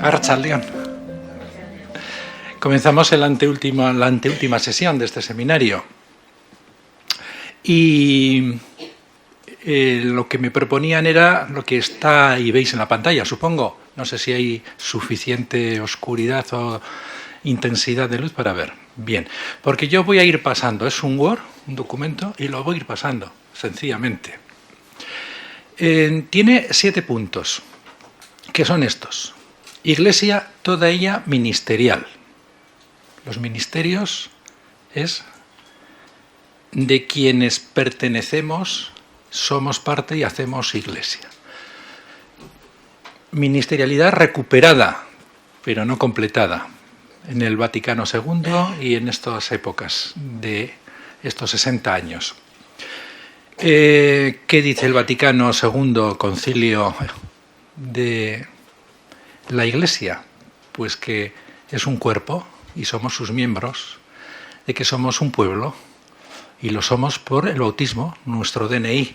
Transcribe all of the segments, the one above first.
Arratsaldeon. Comenzamos la anteúltima sesión de este seminario. Y lo que me proponían era lo que está y veis en la pantalla, supongo. No sé si hay suficiente oscuridad o intensidad de luz para ver. Bien, porque yo voy a ir pasando. Es un Word, un documento, y lo voy a ir pasando, sencillamente. Tiene 7 puntos, que son estos. Iglesia, toda ella ministerial. Los ministerios es de quienes pertenecemos, somos parte y hacemos iglesia. Ministerialidad recuperada, pero no completada, en el Vaticano II y en estas épocas de estos 60 años. ¿Qué dice el Vaticano II Concilio de la Iglesia? Pues que es un cuerpo y somos sus miembros, de que somos un pueblo y lo somos por el bautismo, nuestro DNI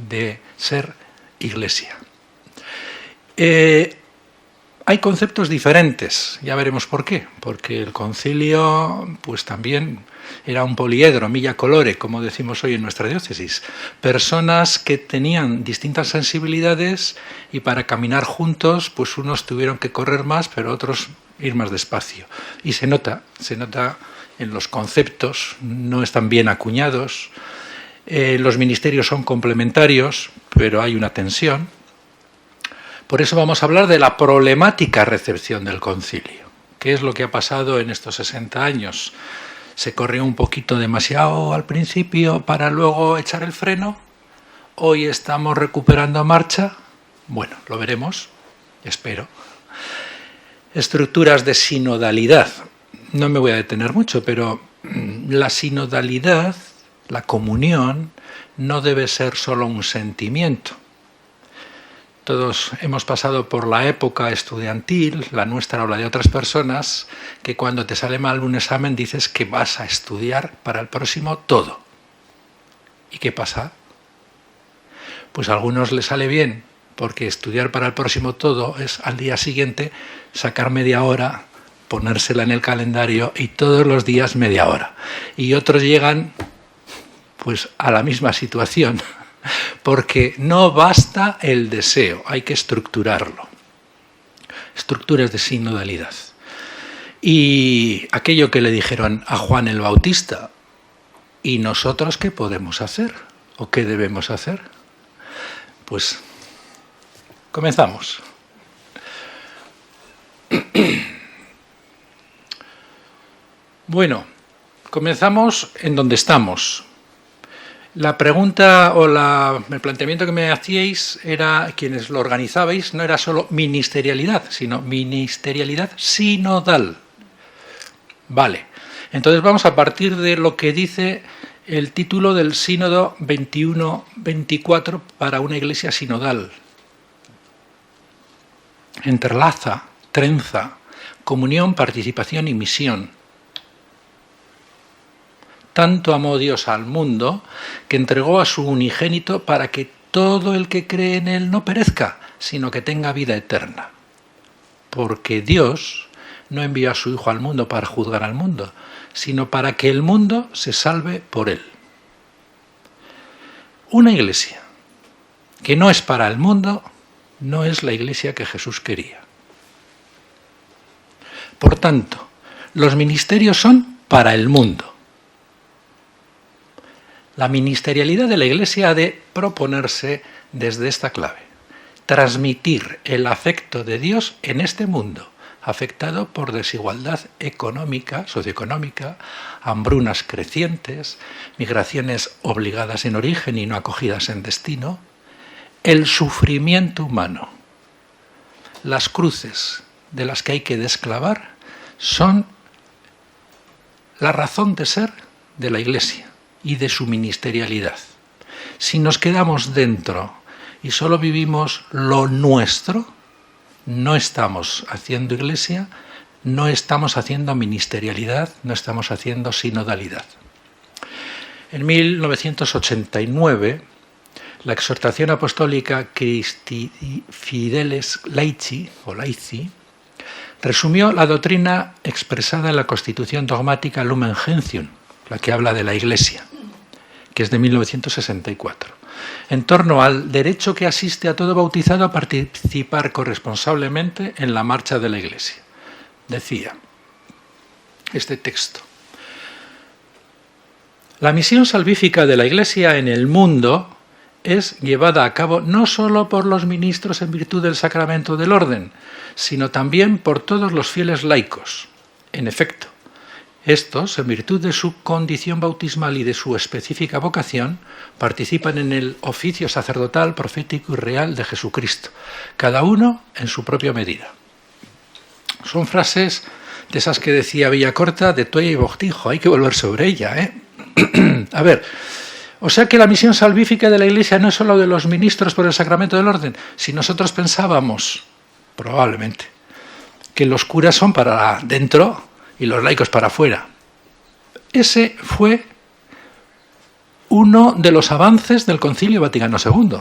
de ser Iglesia. Hay conceptos diferentes, ya veremos por qué, porque el concilio pues también era un poliedro, milla colore, como decimos hoy en nuestra diócesis. Personas que tenían distintas sensibilidades y para caminar juntos, pues unos tuvieron que correr más, pero otros ir más despacio. Y se nota en los conceptos, no están bien acuñados. Los ministerios son complementarios, pero hay una tensión. Por eso vamos a hablar de la problemática recepción del concilio. ¿Qué es lo que ha pasado en estos 60 años? ¿Se corrió un poquito demasiado al principio para luego echar el freno? ¿Hoy estamos recuperando marcha? Bueno, lo veremos, espero. Estructuras de sinodalidad. No me voy a detener mucho, pero la sinodalidad, la comunión, no debe ser solo un sentimiento. Todos hemos pasado por la época estudiantil, la nuestra o la de otras personas, que cuando te sale mal un examen dices que vas a estudiar para el próximo todo. ¿Y qué pasa? Pues a algunos les sale bien, porque estudiar para el próximo todo es al día siguiente sacar media hora, ponérsela en el calendario y todos los días media hora. Y otros llegan pues a la misma situación. Porque no basta el deseo, hay que estructurarlo. Estructuras de sinodalidad. Y aquello que le dijeron a Juan el Bautista, ¿y nosotros qué podemos hacer? ¿O qué debemos hacer? Pues comenzamos. Bueno, comenzamos en donde estamos. La pregunta o el planteamiento que me hacíais era, quienes lo organizabais, no era solo ministerialidad, sino ministerialidad sinodal. Vale, entonces vamos a partir de lo que dice el título del Sínodo 21-24 para una iglesia sinodal. Entrelaza, trenza, comunión, participación y misión. Tanto amó Dios al mundo que entregó a su unigénito para que todo el que cree en él no perezca, sino que tenga vida eterna. Porque Dios no envió a su Hijo al mundo para juzgar al mundo, sino para que el mundo se salve por él. Una iglesia que no es para el mundo no es la iglesia que Jesús quería. Por tanto, los ministerios son para el mundo. La ministerialidad de la Iglesia ha de proponerse desde esta clave: transmitir el afecto de Dios en este mundo, afectado por desigualdad económica, socioeconómica, hambrunas crecientes, migraciones obligadas en origen y no acogidas en destino, el sufrimiento humano. Las cruces de las que hay que desclavar son la razón de ser de la Iglesia y de su ministerialidad. Si nos quedamos dentro y solo vivimos lo nuestro, no estamos haciendo iglesia, no estamos haciendo ministerialidad, no estamos haciendo sinodalidad. En 1989, la exhortación apostólica Christi Fideles Laici, o Laici, resumió la doctrina expresada en la Constitución dogmática Lumen Gentium, la que habla de la Iglesia, que es de 1964, en torno al derecho que asiste a todo bautizado a participar corresponsablemente en la marcha de la Iglesia. Decía este texto: la misión salvífica de la Iglesia en el mundo es llevada a cabo no solo por los ministros en virtud del sacramento del orden, sino también por todos los fieles laicos. En efecto, estos, en virtud de su condición bautismal y de su específica vocación, participan en el oficio sacerdotal, profético y real de Jesucristo, cada uno en su propia medida. Son frases de esas que decía Villacorta de Toya y Bortijo, hay que volver sobre ella, ¿eh? A ver, o sea que la misión salvífica de la Iglesia no es solo de los ministros por el sacramento del orden. Si nosotros pensábamos, probablemente, que los curas son para dentro y los laicos para afuera, ese fue uno de los avances del Concilio Vaticano II.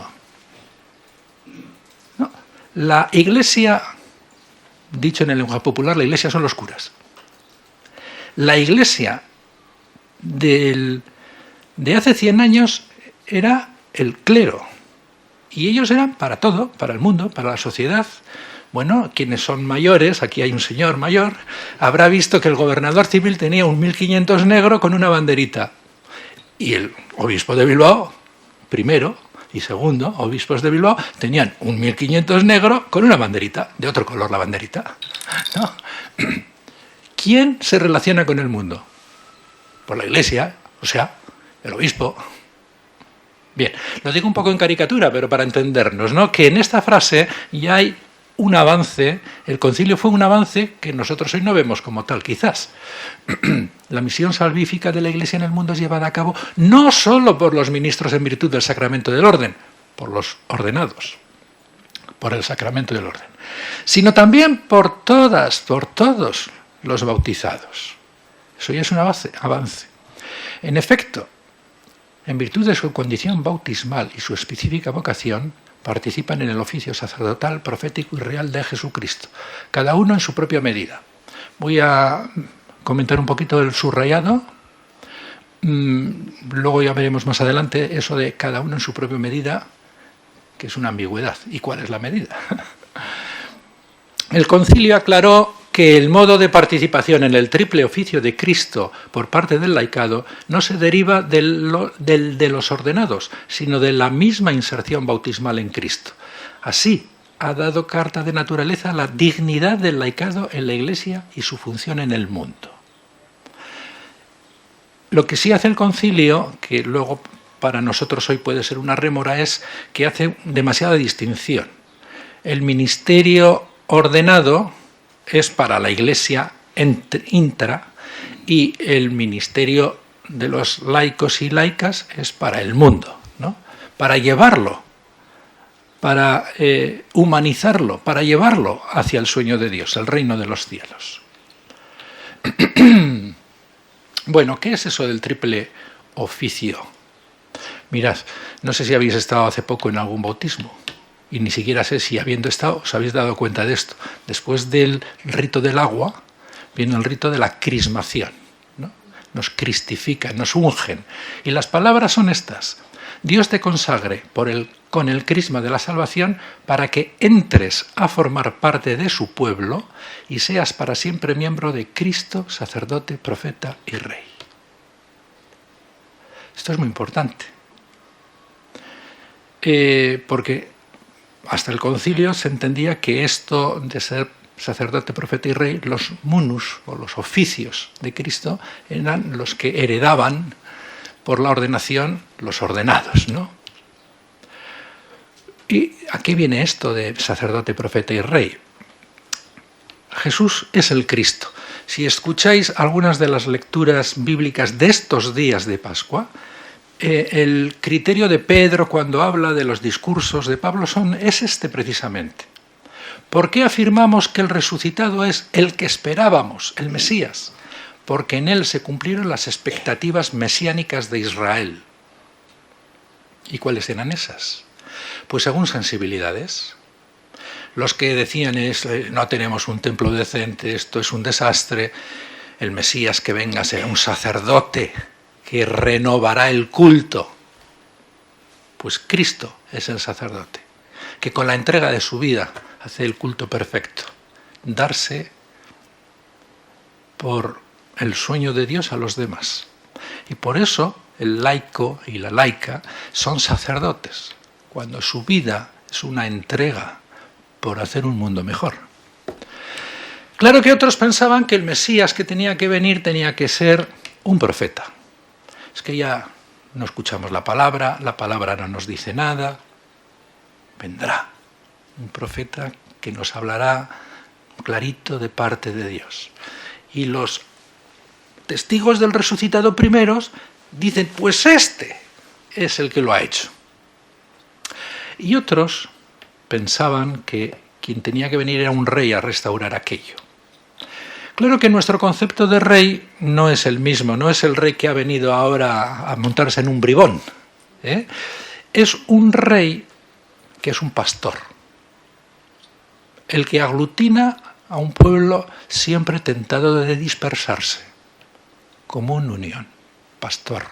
¿No? La Iglesia, dicho en el lenguaje popular, la Iglesia son los curas. La Iglesia de hace 100 años era el clero, y ellos eran para todo, para el mundo, para la sociedad. Bueno, quienes son mayores, aquí hay un señor mayor, habrá visto que el gobernador civil tenía un 1500 negro con una banderita, y el obispo de Bilbao, primero y segundo obispos de Bilbao, tenían un 1500 negro con una banderita, de otro color la banderita, ¿no? ¿Quién se relaciona con el mundo? Por la Iglesia, o sea, el obispo. Bien, lo digo un poco en caricatura, pero para entendernos, ¿no? Que en esta frase ya hay un avance, el concilio fue un avance que nosotros hoy no vemos como tal, quizás. La misión salvífica de la Iglesia en el mundo es llevada a cabo no solo por los ministros en virtud del sacramento del orden, por los ordenados, por el sacramento del orden, sino también por todos los bautizados. Eso ya es un avance. En efecto, en virtud de su condición bautismal y su específica vocación, participan en el oficio sacerdotal, profético y real de Jesucristo, cada uno en su propia medida. Voy a comentar un poquito el subrayado, luego ya veremos más adelante eso de cada uno en su propia medida, que es una ambigüedad. ¿Y cuál es la medida? El concilio aclaró que el modo de participación en el triple oficio de Cristo por parte del laicado no se deriva de los ordenados, sino de la misma inserción bautismal en Cristo. Así, ha dado carta de naturaleza a la dignidad del laicado en la Iglesia y su función en el mundo. Lo que sí hace el concilio, que luego para nosotros hoy puede ser una rémora, es que hace demasiada distinción. El ministerio ordenado es para la Iglesia intra y el ministerio de los laicos y laicas es para el mundo, ¿no? Para llevarlo, para humanizarlo, para llevarlo hacia el sueño de Dios, el reino de los cielos. Bueno, ¿qué es eso del triple oficio? Mirad, no sé si habéis estado hace poco en algún bautismo. Y ni siquiera sé si habiendo estado os habéis dado cuenta de esto. Después del rito del agua viene el rito de la crismación, ¿no? Nos cristifican, nos ungen. Y las palabras son estas: Dios te consagre con el crisma de la salvación para que entres a formar parte de su pueblo y seas para siempre miembro de Cristo, sacerdote, profeta y rey. Esto es muy importante. Porque hasta el concilio se entendía que esto de ser sacerdote, profeta y rey, los munus o los oficios de Cristo eran los que heredaban por la ordenación los ordenados, ¿no? ¿Y a qué viene esto de sacerdote, profeta y rey? Jesús es el Cristo. Si escucháis algunas de las lecturas bíblicas de estos días de Pascua, el criterio de Pedro cuando habla de los discursos de Pablo es este precisamente. ¿Por qué afirmamos que el resucitado es el que esperábamos, el Mesías? Porque en él se cumplieron las expectativas mesiánicas de Israel. ¿Y cuáles eran esas? Pues según sensibilidades. Los que decían no tenemos un templo decente, esto es un desastre, el Mesías que venga será un sacerdote que renovará el culto. Pues Cristo es el sacerdote, que con la entrega de su vida hace el culto perfecto, darse por el sueño de Dios a los demás. Y por eso el laico y la laica son sacerdotes, cuando su vida es una entrega por hacer un mundo mejor. Claro que otros pensaban que el Mesías que tenía que venir tenía que ser un profeta. Es que ya no escuchamos la palabra no nos dice nada. Vendrá un profeta que nos hablará clarito de parte de Dios. Y los testigos del resucitado primeros dicen, pues este es el que lo ha hecho. Y otros pensaban que quien tenía que venir era un rey a restaurar aquello. Claro que nuestro concepto de rey no es el mismo, no es el rey que ha venido ahora a montarse en un bribón. Es un rey que es un pastor, el que aglutina a un pueblo siempre tentado de dispersarse, como una unión, pastor.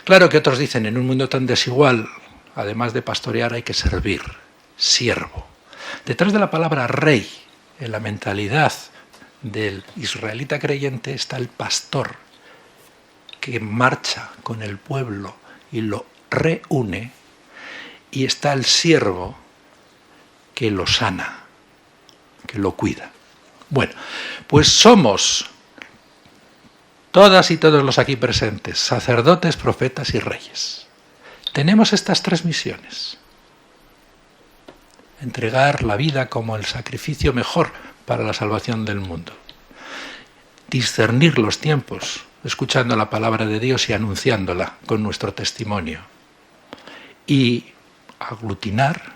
Claro que otros dicen, en un mundo tan desigual, además de pastorear hay que servir, siervo. Detrás de la palabra rey, en la mentalidad del israelita creyente, está el pastor que marcha con el pueblo y lo reúne, y está el siervo que lo sana, que lo cuida. Bueno, pues somos todas y todos los aquí presentes, sacerdotes, profetas y reyes. Tenemos estas tres misiones. Entregar la vida como el sacrificio mejor para la salvación del mundo. Discernir los tiempos, escuchando la palabra de Dios y anunciándola con nuestro testimonio. Y aglutinar.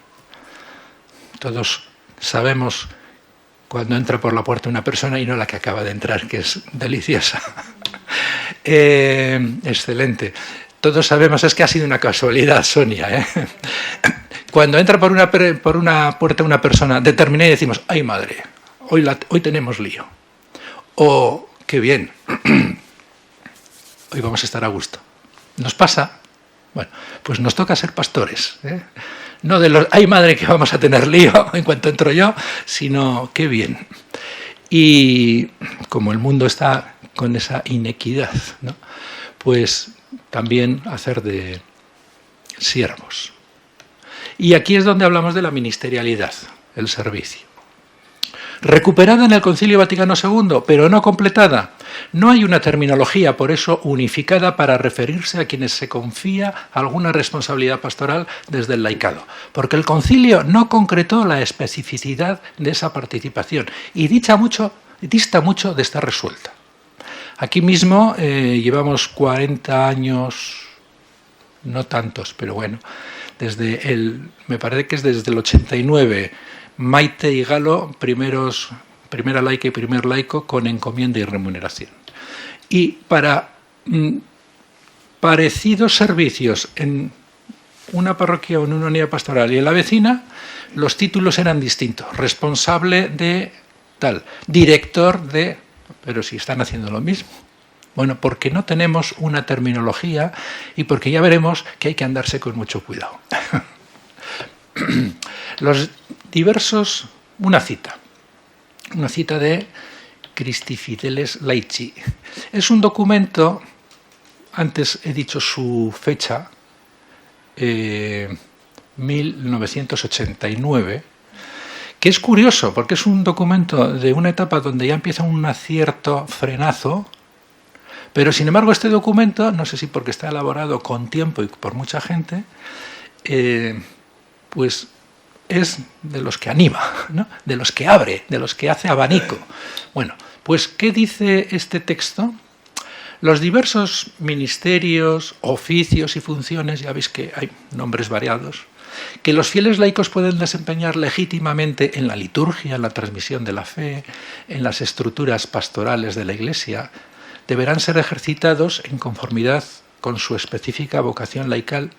Todos sabemos cuando entra por la puerta una persona y no la que acaba de entrar, que es deliciosa. Excelente. Todos sabemos, es que ha sido una casualidad, Sonia. Cuando entra por una puerta una persona determinada y decimos, ¡ay madre! Hoy tenemos lío. O, ¡qué bien! Hoy vamos a estar a gusto. ¿Nos pasa? Bueno, pues nos toca ser pastores. No de los, ¡ay madre que vamos a tener lío en cuanto entro yo! Sino, ¡qué bien! Y como el mundo está con esa inequidad, ¿no? Pues también hacer de siervos. Y aquí es donde hablamos de la ministerialidad, el servicio. Recuperada en el Concilio Vaticano II, pero no completada. No hay una terminología, por eso, unificada para referirse a quienes se confía alguna responsabilidad pastoral desde el laicado. Porque el concilio no concretó la especificidad de esa participación y dista mucho de estar resuelta. Aquí mismo llevamos 40 años, no tantos, pero bueno, me parece que es desde el 89, Maite y Galo, primera laica y primer laico, con encomienda y remuneración. Y para parecidos servicios en una parroquia o en una unidad pastoral y en la vecina, los títulos eran distintos. Responsable de tal, director de... Pero si están haciendo lo mismo. Bueno, porque no tenemos una terminología y porque ya veremos que hay que andarse con mucho cuidado. Los diversos... Una cita de Christi Fideles Laici. Es un documento, antes he dicho su fecha, 1989, que es curioso porque es un documento de una etapa donde ya empieza un cierto frenazo, pero sin embargo este documento, no sé si porque está elaborado con tiempo y por mucha gente, pues es de los que anima, ¿no? De los que abre, de los que hace abanico. Bueno, pues ¿qué dice este texto? Los diversos ministerios, oficios y funciones, ya veis que hay nombres variados, que los fieles laicos pueden desempeñar legítimamente en la liturgia, en la transmisión de la fe, en las estructuras pastorales de la Iglesia, deberán ser ejercitados en conformidad con su específica vocación laical,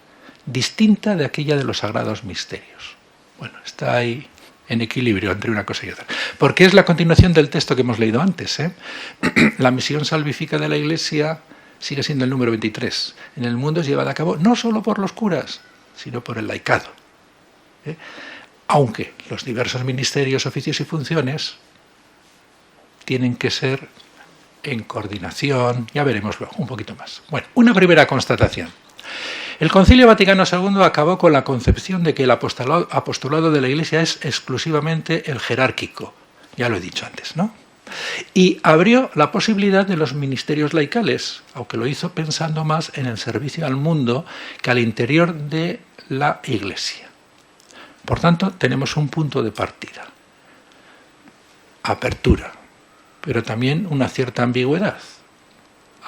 distinta de aquella de los sagrados misterios. Bueno, está ahí en equilibrio entre una cosa y otra. Porque es la continuación del texto que hemos leído antes. La misión salvífica de la Iglesia sigue siendo el número 23. En el mundo es llevada a cabo no solo por los curas, sino por el laicado. Aunque los diversos ministerios, oficios y funciones tienen que ser en coordinación, ya veremos luego un poquito más. Bueno, una primera constatación. El Concilio Vaticano II acabó con la concepción de que el apostolado de la Iglesia es exclusivamente el jerárquico, ya lo he dicho antes, ¿no? Y abrió la posibilidad de los ministerios laicales, aunque lo hizo pensando más en el servicio al mundo que al interior de la Iglesia. Por tanto, tenemos un punto de partida. Apertura, pero también una cierta ambigüedad.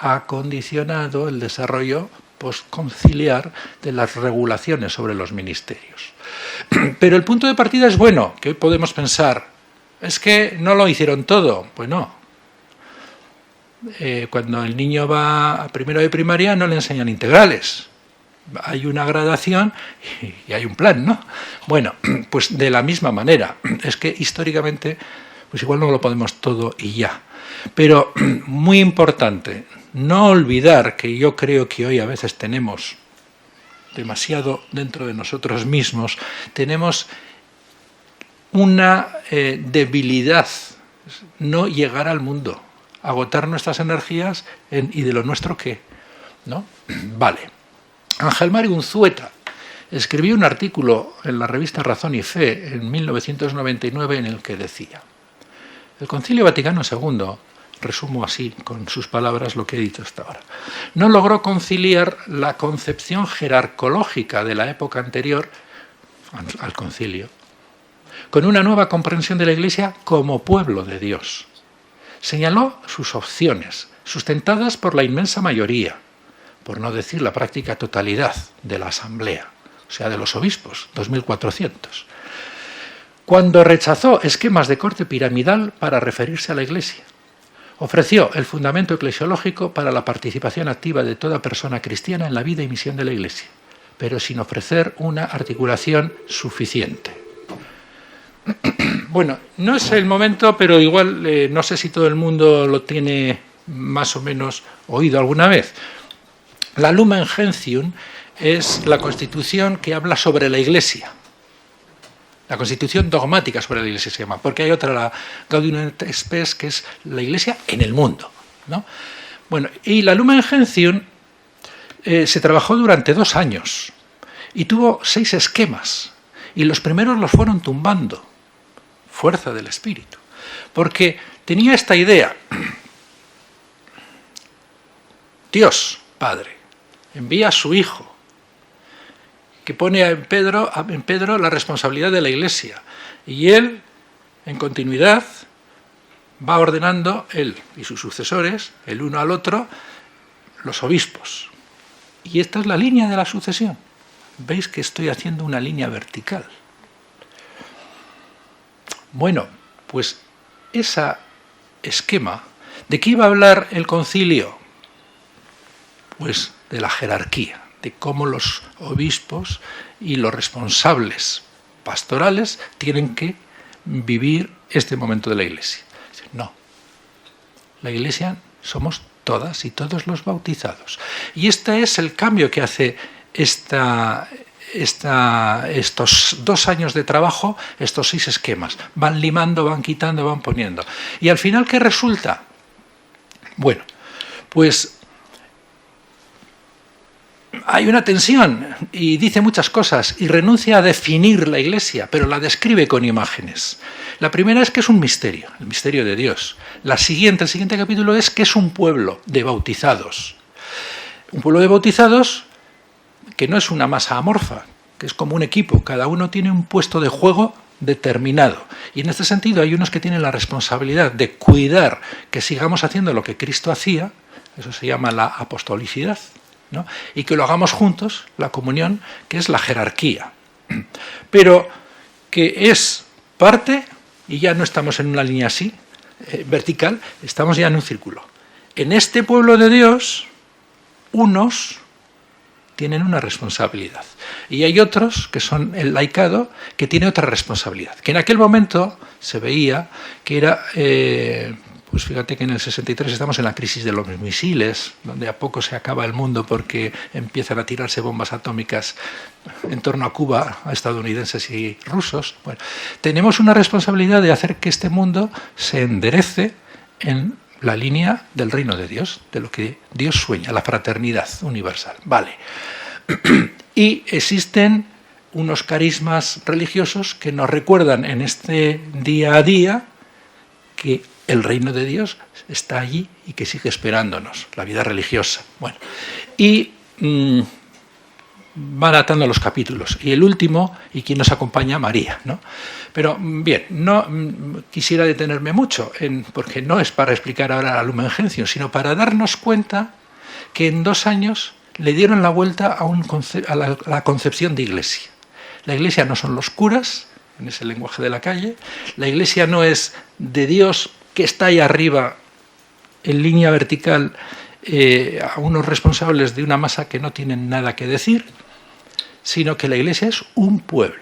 Ha condicionado el desarrollo postconciliar de las regulaciones sobre los ministerios. Pero el punto de partida es bueno, que hoy podemos pensar, es que no lo hicieron todo. Pues no. Cuando el niño va a primero de primaria no le enseñan integrales. Hay una gradación y hay un plan, ¿no? Bueno, pues de la misma manera. Es que históricamente, pues igual no lo podemos todo y ya. Pero muy importante, no olvidar que yo creo que hoy a veces tenemos demasiado dentro de nosotros mismos, tenemos una debilidad, no llegar al mundo, agotar nuestras energías ¿y de lo nuestro qué? ¿No? Vale. Ángel Mario Unzueta escribió un artículo en la revista Razón y Fe en 1999 en el que decía: el Concilio Vaticano II, resumo así con sus palabras lo que he dicho hasta ahora, no logró conciliar la concepción jerarcológica de la época anterior al concilio con una nueva comprensión de la Iglesia como pueblo de Dios. Señaló sus opciones, sustentadas por la inmensa mayoría, por no decir la práctica totalidad de la Asamblea, o sea, de los obispos, 2.400, cuando rechazó esquemas de corte piramidal para referirse a la Iglesia. Ofreció el fundamento eclesiológico para la participación activa de toda persona cristiana en la vida y misión de la Iglesia, pero sin ofrecer una articulación suficiente. Bueno, no es el momento, pero igual no sé si todo el mundo lo tiene más o menos oído alguna vez. La Lumen Gentium es la constitución que habla sobre la Iglesia. La constitución dogmática sobre la Iglesia se llama, porque hay otra, la Gaudium et Spes, que es la Iglesia en el mundo, ¿no? Bueno, y la Lumen Gentium se trabajó durante 2 años y tuvo 6 esquemas, y los primeros los fueron tumbando, fuerza del Espíritu, porque tenía esta idea: Dios Padre envía a su Hijo, que pone en Pedro la responsabilidad de la Iglesia, y él, en continuidad, va ordenando, él y sus sucesores, el uno al otro, los obispos. Y esta es la línea de la sucesión. Veis que estoy haciendo una línea vertical. Bueno, pues ese esquema, ¿de qué iba a hablar el concilio? Pues de la jerarquía, de cómo los obispos y los responsables pastorales tienen que vivir este momento de la Iglesia. No, la Iglesia somos todas y todos los bautizados. Y este es el cambio que hace estos 2 años de trabajo, estos 6 esquemas. Van limando, van quitando, van poniendo. Y al final, ¿qué resulta? Bueno, pues hay una tensión y dice muchas cosas y renuncia a definir la Iglesia, pero la describe con imágenes. La primera es que es un misterio, el misterio de Dios. El siguiente capítulo es que es un pueblo de bautizados. Un pueblo de bautizados que no es una masa amorfa, que es como un equipo, cada uno tiene un puesto de juego determinado. Y en este sentido hay unos que tienen la responsabilidad de cuidar que sigamos haciendo lo que Cristo hacía, eso se llama la apostolicidad, ¿no? Y que lo hagamos juntos, la comunión, que es la jerarquía. Pero que es parte, y ya no estamos en una línea así, vertical, estamos ya en un círculo. En este pueblo de Dios, unos tienen una responsabilidad. Y hay otros, que son el laicado, que tiene otra responsabilidad. Que en aquel momento se veía que era... pues fíjate que en el 63 estamos en la crisis de los misiles, donde a poco se acaba el mundo porque empiezan a tirarse bombas atómicas en torno a Cuba, a estadounidenses y rusos. Bueno, tenemos una responsabilidad de hacer que este mundo se enderece en la línea del reino de Dios, de lo que Dios sueña, la fraternidad universal. Vale. Y existen unos carismas religiosos que nos recuerdan en este día a día que el reino de Dios está allí y que sigue esperándonos, la vida religiosa. Bueno, y van atando los capítulos. Y el último, y quien nos acompaña, María, ¿no? Pero bien, no quisiera detenerme mucho, porque no es para explicar ahora la Lumen Gentium, sino para darnos cuenta que en 2 años le dieron la vuelta a la concepción de iglesia. La iglesia no son los curas, en ese lenguaje de la calle, la iglesia no es de Dios que está ahí arriba, en línea vertical, a unos responsables de una masa que no tienen nada que decir, sino que la iglesia es un pueblo,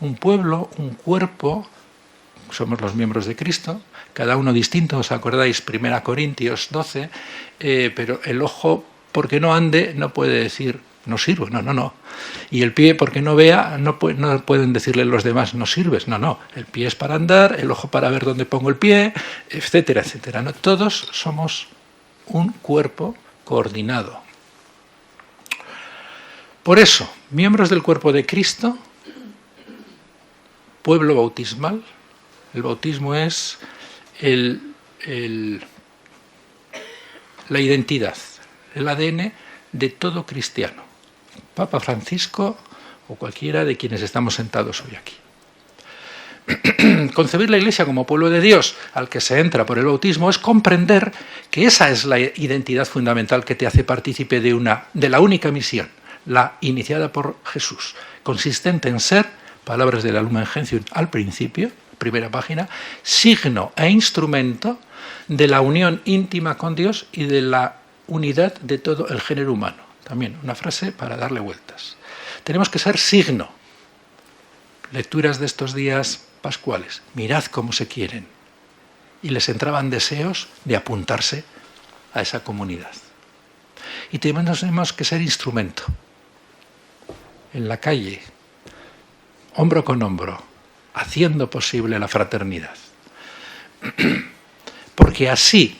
un cuerpo, somos los miembros de Cristo, cada uno distinto, ¿os acordáis? 1 Corintios 12, pero el ojo, porque no ande, no puede decir, no sirvo, no. Y el pie, porque no vea, no pueden decirle los demás, no sirves, no. El pie es para andar, el ojo para ver dónde pongo el pie, etcétera, etcétera. ¿No? Todos somos un cuerpo coordinado. Por eso, miembros del cuerpo de Cristo, pueblo bautismal, el bautismo es la identidad, el ADN de todo cristiano. Papa Francisco o cualquiera de quienes estamos sentados hoy aquí. Concebir la Iglesia como pueblo de Dios al que se entra por el bautismo es comprender que esa es la identidad fundamental que te hace partícipe de la única misión, la iniciada por Jesús, consistente en ser, palabras de la Lumen Gentium al principio, primera página, signo e instrumento de la unión íntima con Dios y de la unidad de todo el género humano. También una frase para darle vueltas. Tenemos que ser signo. Lecturas de estos días pascuales. Mirad cómo se quieren. Y les entraban deseos de apuntarse a esa comunidad. Y tenemos que ser instrumento. En la calle, hombro con hombro, haciendo posible la fraternidad. Porque así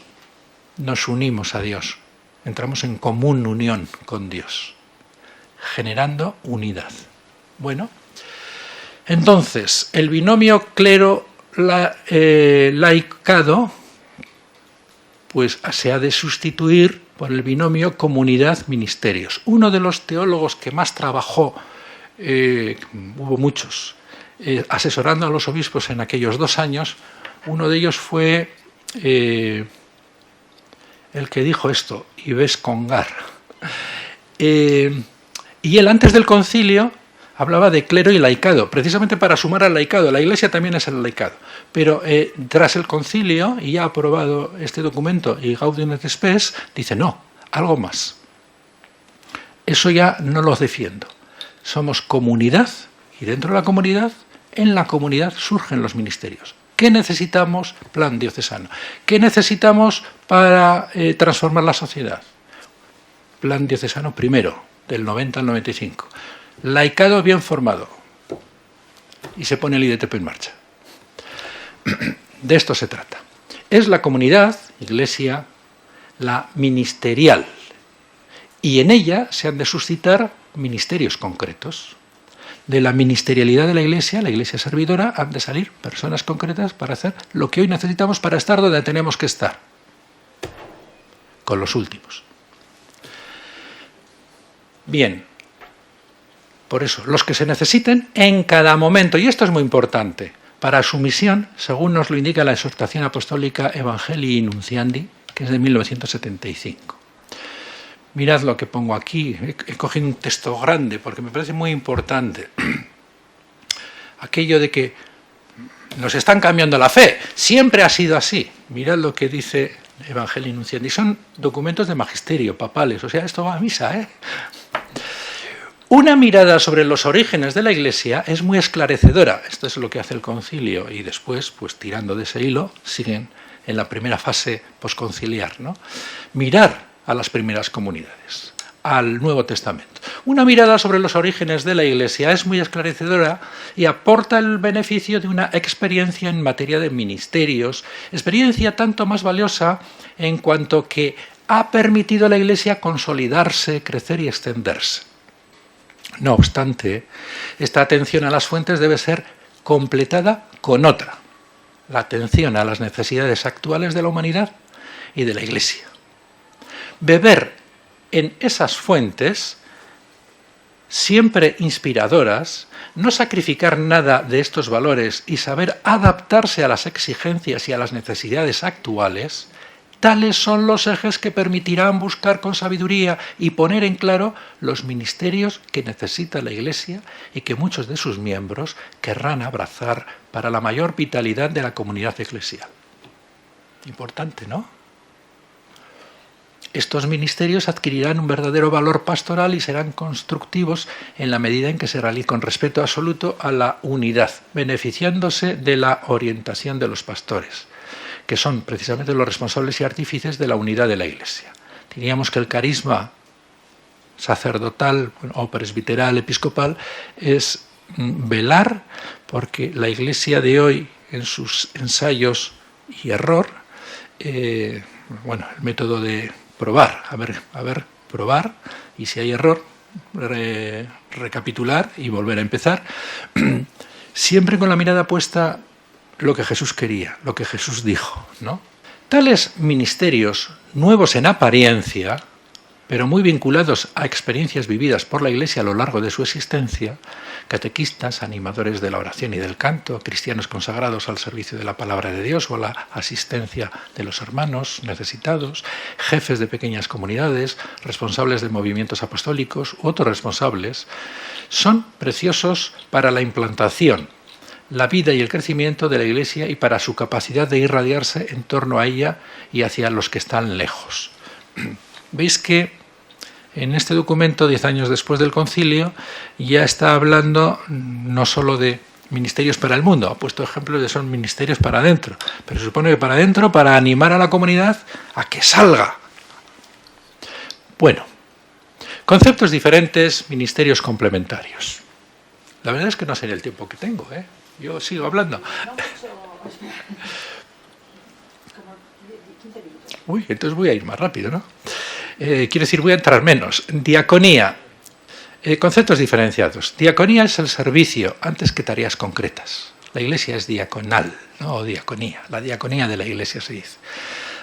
nos unimos a Dios. Entramos en común unión con Dios, generando unidad. Bueno, entonces, el binomio clero-laicado pues se ha de sustituir por el binomio comunidad-ministerios. Uno de los teólogos que más trabajó, hubo muchos, asesorando a los obispos en aquellos 2 años, uno de ellos fue... el que dijo esto, Yves Congar. Y él antes del concilio hablaba de clero y laicado, precisamente para sumar al laicado. La Iglesia también es el laicado. Pero tras el concilio, y ya ha aprobado este documento, y Gaudium et Spes, dice no, algo más. Eso ya no lo defiendo. Somos comunidad, y dentro de la comunidad, en la comunidad surgen los ministerios. ¿Qué necesitamos? Plan diocesano. ¿Qué necesitamos para transformar la sociedad? Plan diocesano primero, del 90 al 95. Laicado bien formado. Y se pone el IDTP en marcha. De esto se trata. Es la comunidad, iglesia, la ministerial. Y en ella se han de suscitar ministerios concretos. De la ministerialidad de la iglesia servidora, han de salir personas concretas para hacer lo que hoy necesitamos para estar donde tenemos que estar, con los últimos. Bien, por eso, los que se necesiten en cada momento, y esto es muy importante, para su misión, según nos lo indica la exhortación apostólica Evangelii Nunciandi, que es de 1975. Mirad lo que pongo aquí, he cogido un texto grande porque me parece muy importante. Aquello de que nos están cambiando la fe, siempre ha sido así. Mirad lo que dice Evangelii Nunciandi, son documentos de magisterio, papales, o sea, esto va a misa, Una mirada sobre los orígenes de la Iglesia es muy esclarecedora. Esto es lo que hace el concilio y después, pues tirando de ese hilo, siguen en la primera fase posconciliar, ¿no? Mirar a las primeras comunidades, al Nuevo Testamento. Una mirada sobre los orígenes de la Iglesia es muy esclarecedora y aporta el beneficio de una experiencia en materia de ministerios, experiencia tanto más valiosa en cuanto que ha permitido a la Iglesia consolidarse, crecer y extenderse. No obstante, esta atención a las fuentes debe ser completada con otra, la atención a las necesidades actuales de la humanidad y de la Iglesia. Beber en esas fuentes, siempre inspiradoras, no sacrificar nada de estos valores y saber adaptarse a las exigencias y a las necesidades actuales, tales son los ejes que permitirán buscar con sabiduría y poner en claro los ministerios que necesita la Iglesia y que muchos de sus miembros querrán abrazar para la mayor vitalidad de la comunidad eclesial. Importante, ¿no? Estos ministerios adquirirán un verdadero valor pastoral y serán constructivos en la medida en que se realicen con respeto absoluto a la unidad, beneficiándose de la orientación de los pastores, que son precisamente los responsables y artífices de la unidad de la Iglesia. Diríamos que el carisma sacerdotal o presbiteral, episcopal, es velar porque la Iglesia de hoy, en sus ensayos y error, el método de probar, probar, y si hay error, recapitular y volver a empezar, siempre con la mirada puesta lo que Jesús quería, lo que Jesús dijo, ¿no? Tales ministerios, nuevos en apariencia, pero muy vinculados a experiencias vividas por la Iglesia a lo largo de su existencia, catequistas, animadores de la oración y del canto, cristianos consagrados al servicio de la palabra de Dios o a la asistencia de los hermanos necesitados, jefes de pequeñas comunidades, responsables de movimientos apostólicos u otros responsables, son preciosos para la implantación, la vida y el crecimiento de la Iglesia y para su capacidad de irradiarse en torno a ella y hacia los que están lejos. Veis que en este documento, 10 años después del concilio, ya está hablando no solo de ministerios para el mundo, ha puesto ejemplos de son ministerios para adentro, pero se supone que para adentro, para animar a la comunidad a que salga. Bueno, conceptos diferentes, ministerios complementarios. La verdad es que no sé el tiempo que tengo, ¿eh? Yo sigo hablando. Uy, entonces voy a ir más rápido, ¿no? Quiero decir, voy a entrar menos. Diaconía. Conceptos diferenciados. Diaconía es el servicio antes que tareas concretas. La Iglesia es diaconal, ¿no? O diaconía. La diaconía de la Iglesia se dice.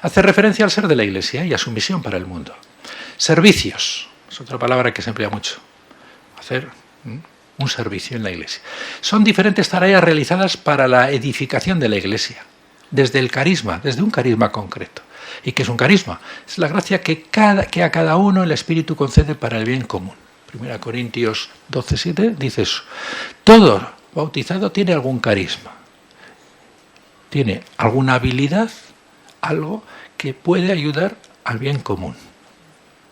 Hace referencia al ser de la Iglesia y a su misión para el mundo. Servicios. Es otra palabra que se emplea mucho. Hacer un servicio en la Iglesia. Son diferentes tareas realizadas para la edificación de la Iglesia. Desde el carisma, desde un carisma concreto. ¿Y qué es un carisma? Es la gracia que a cada uno el Espíritu concede para el bien común. 1 Corintios 12:7 dice eso. Todo bautizado tiene algún carisma. Tiene alguna habilidad, algo que puede ayudar al bien común,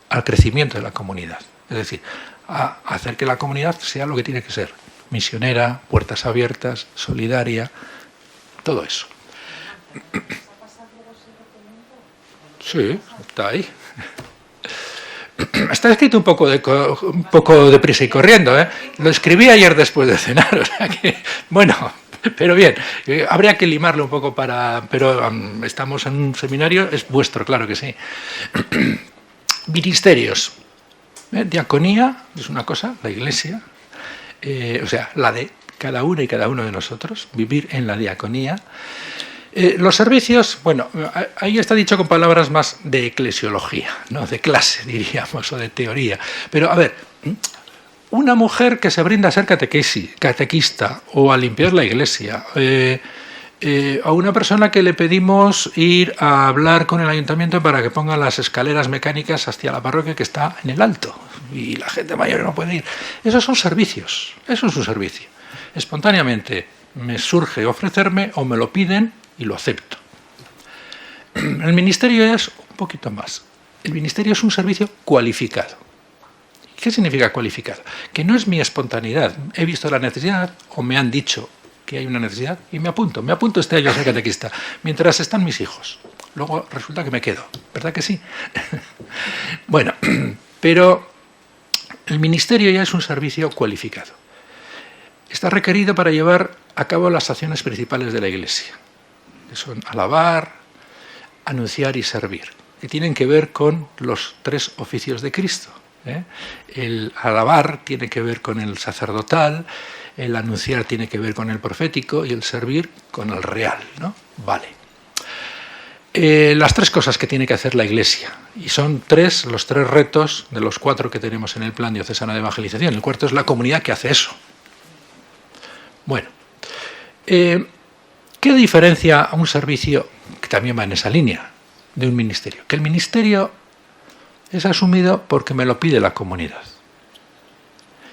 al crecimiento de la comunidad. Es decir, a hacer que la comunidad sea lo que tiene que ser. Misionera, puertas abiertas, solidaria, todo eso. Sí, está ahí. Está escrito un poco deprisa y corriendo, ¿eh? Lo escribí ayer después de cenar, o sea que, bueno, pero bien, habría que limarlo un poco pero estamos en un seminario, es vuestro, claro que sí. Ministerios. Diaconía es una cosa, la Iglesia, o sea, la de cada una y cada uno de nosotros, vivir en la diaconía. Los servicios, bueno, ahí está dicho con palabras más de eclesiología, ¿no? De clase, diríamos, o de teoría. Pero, a ver, una mujer que se brinda a ser catequista o a limpiar la iglesia, a una persona que le pedimos ir a hablar con el ayuntamiento para que ponga las escaleras mecánicas hacia la parroquia que está en el alto y la gente mayor no puede ir. Esos son servicios, eso es un servicio. Espontáneamente me surge ofrecerme o me lo piden y lo acepto. El ministerio es un poquito más. El ministerio es un servicio cualificado. ¿Qué significa cualificado? Que no es mi espontaneidad. He visto la necesidad o me han dicho que hay una necesidad y me apunto este año a ser catequista, mientras están mis hijos. Luego resulta que me quedo, ¿verdad que sí? Bueno, pero el ministerio ya es un servicio cualificado. Está requerido para llevar a cabo las acciones principales de la Iglesia, que son alabar, anunciar y servir, que tienen que ver con los 3 oficios de Cristo. El alabar tiene que ver con el sacerdotal, el anunciar tiene que ver con el profético y el servir con el real, ¿no? Vale. Las 3 cosas que tiene que hacer la Iglesia, y son los 3 retos de los 4 que tenemos en el plan diocesano de evangelización. El cuarto es la comunidad que hace eso. Bueno, ¿qué diferencia a un servicio que también va en esa línea de un ministerio? Que el ministerio es asumido porque me lo pide la comunidad.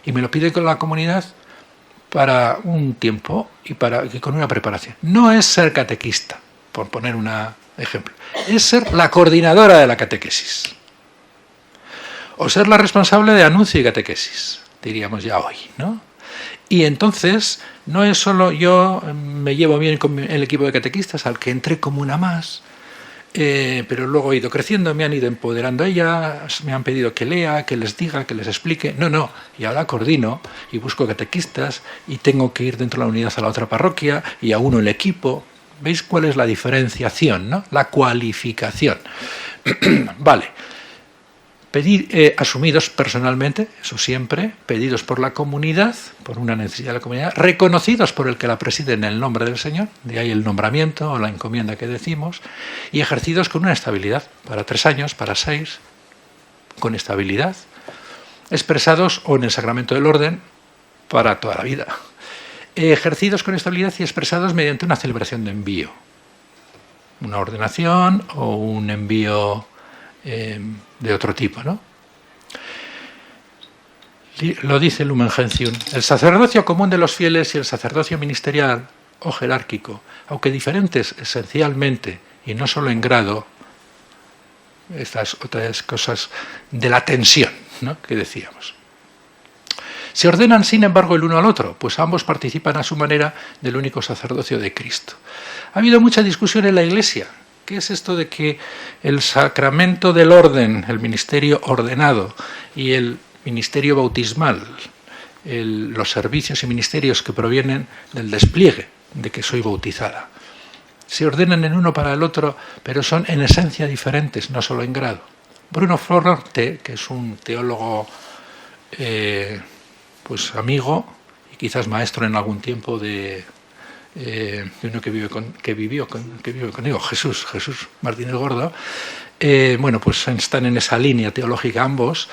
Y me lo pide con la comunidad para un tiempo y con una preparación. No es ser catequista, por poner un ejemplo. Es ser la coordinadora de la catequesis. O ser la responsable de anuncio y catequesis, diríamos ya hoy, ¿no? Y entonces no es solo yo me llevo bien con el equipo de catequistas, al que entré como una más, pero luego he ido creciendo, me han ido empoderando a ellas, me han pedido que lea, que les diga, que les explique. No, y ahora coordino y busco catequistas y tengo que ir dentro de la unidad a la otra parroquia y a uno el equipo. ¿Veis cuál es la diferenciación, ¿no? La cualificación. Vale. Asumidos personalmente, eso siempre, pedidos por la comunidad, por una necesidad de la comunidad, reconocidos por el que la preside en el nombre del Señor, de ahí el nombramiento o la encomienda que decimos, y ejercidos con una estabilidad, para 3 años, para 6, con estabilidad, expresados o en el sacramento del orden, para toda la vida, ejercidos con estabilidad y expresados mediante una celebración de envío, una ordenación o un envío de otro tipo, ¿no? Lo dice Lumen Gentium. El sacerdocio común de los fieles y el sacerdocio ministerial o jerárquico, aunque diferentes esencialmente y no solo en grado, estas otras cosas de la tensión, ¿no?, que decíamos, se ordenan sin embargo el uno al otro, pues ambos participan a su manera del único sacerdocio de Cristo. Ha habido mucha discusión en la Iglesia. ¿Qué es esto de que el sacramento del orden, el ministerio ordenado y el ministerio bautismal, los servicios y ministerios que provienen del despliegue de que soy bautizada, se ordenan en uno para el otro, pero son en esencia diferentes, no solo en grado? Bruno Forte, que es un teólogo pues amigo y quizás maestro en algún tiempo de uno que vive conmigo, Jesús Martínez Gordo, bueno, pues están en esa línea teológica ambos.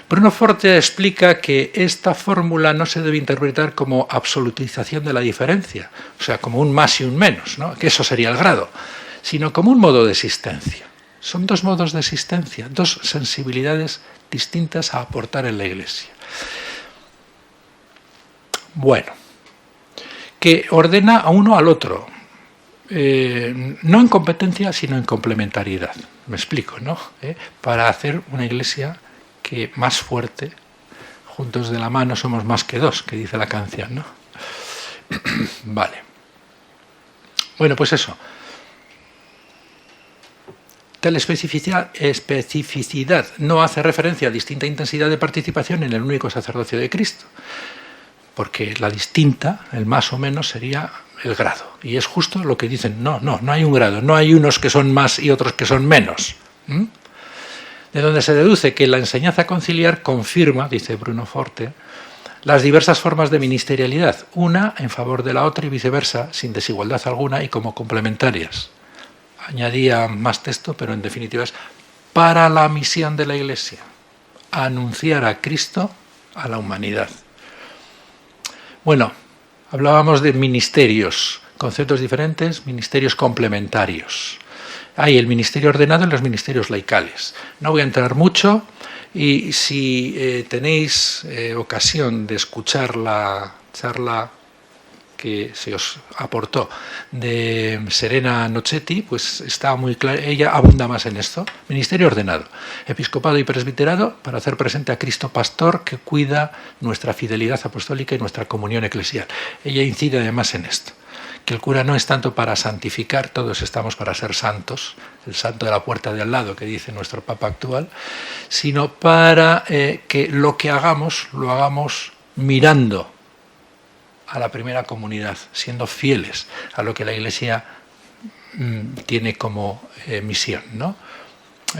Bruno Forte explica que esta fórmula no se debe interpretar como absolutización de la diferencia, o sea, como un más y un menos, ¿no?, que eso sería el grado, sino como un modo de existencia. Son 2 modos de existencia, 2 sensibilidades distintas a aportar en la Iglesia. Bueno, que ordena a uno al otro, no en competencia, sino en complementariedad. Me explico, ¿no? Para hacer una Iglesia que más fuerte, juntos de la mano somos más que 2, que dice la canción, ¿no? Vale. Bueno, pues eso. Tal especificidad no hace referencia a distinta intensidad de participación en el único sacerdocio de Cristo, porque la distinta, el más o menos, sería el grado. Y es justo lo que dicen, no hay un grado, no hay unos que son más y otros que son menos. De donde se deduce que la enseñanza conciliar confirma, dice Bruno Forte, las diversas formas de ministerialidad, una en favor de la otra y viceversa, sin desigualdad alguna y como complementarias. Añadía más texto, pero en definitiva es para la misión de la Iglesia, anunciar a Cristo a la humanidad. Bueno, hablábamos de ministerios, conceptos diferentes, ministerios complementarios. Hay el ministerio ordenado y los ministerios laicales. No voy a entrar mucho, y si tenéis ocasión de escuchar la charla que se os aportó de Serena Nochetti, pues está muy claro, ella abunda más en esto. Ministerio ordenado, episcopado y presbiterado para hacer presente a Cristo pastor que cuida nuestra fidelidad apostólica y nuestra comunión eclesial. Ella incide además en esto, que el cura no es tanto para santificar, todos estamos para ser santos, el santo de la puerta de al lado que dice nuestro Papa actual, sino para que lo que hagamos, lo hagamos mirando a la primera comunidad, siendo fieles a lo que la Iglesia tiene como misión, ¿no?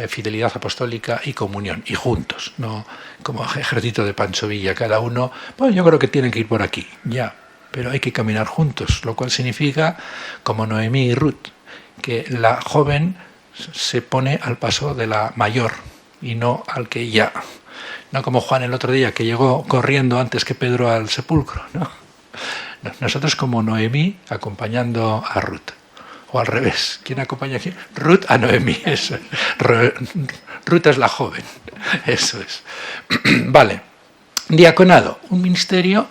Fidelidad apostólica y comunión, y juntos, no como ejército de Pancho Villa, cada uno, bueno, yo creo que tienen que ir por aquí, ya, pero hay que caminar juntos, lo cual significa, como Noemí y Ruth, que la joven se pone al paso de la mayor y no al que ya, no como Juan el otro día que llegó corriendo antes que Pedro al sepulcro, ¿no? Nosotros como Noemí acompañando a Ruth, o al revés, ¿quién acompaña a quién? Ruth a Noemí, eso. Ruth es la joven, eso es. Vale, diaconado, un ministerio,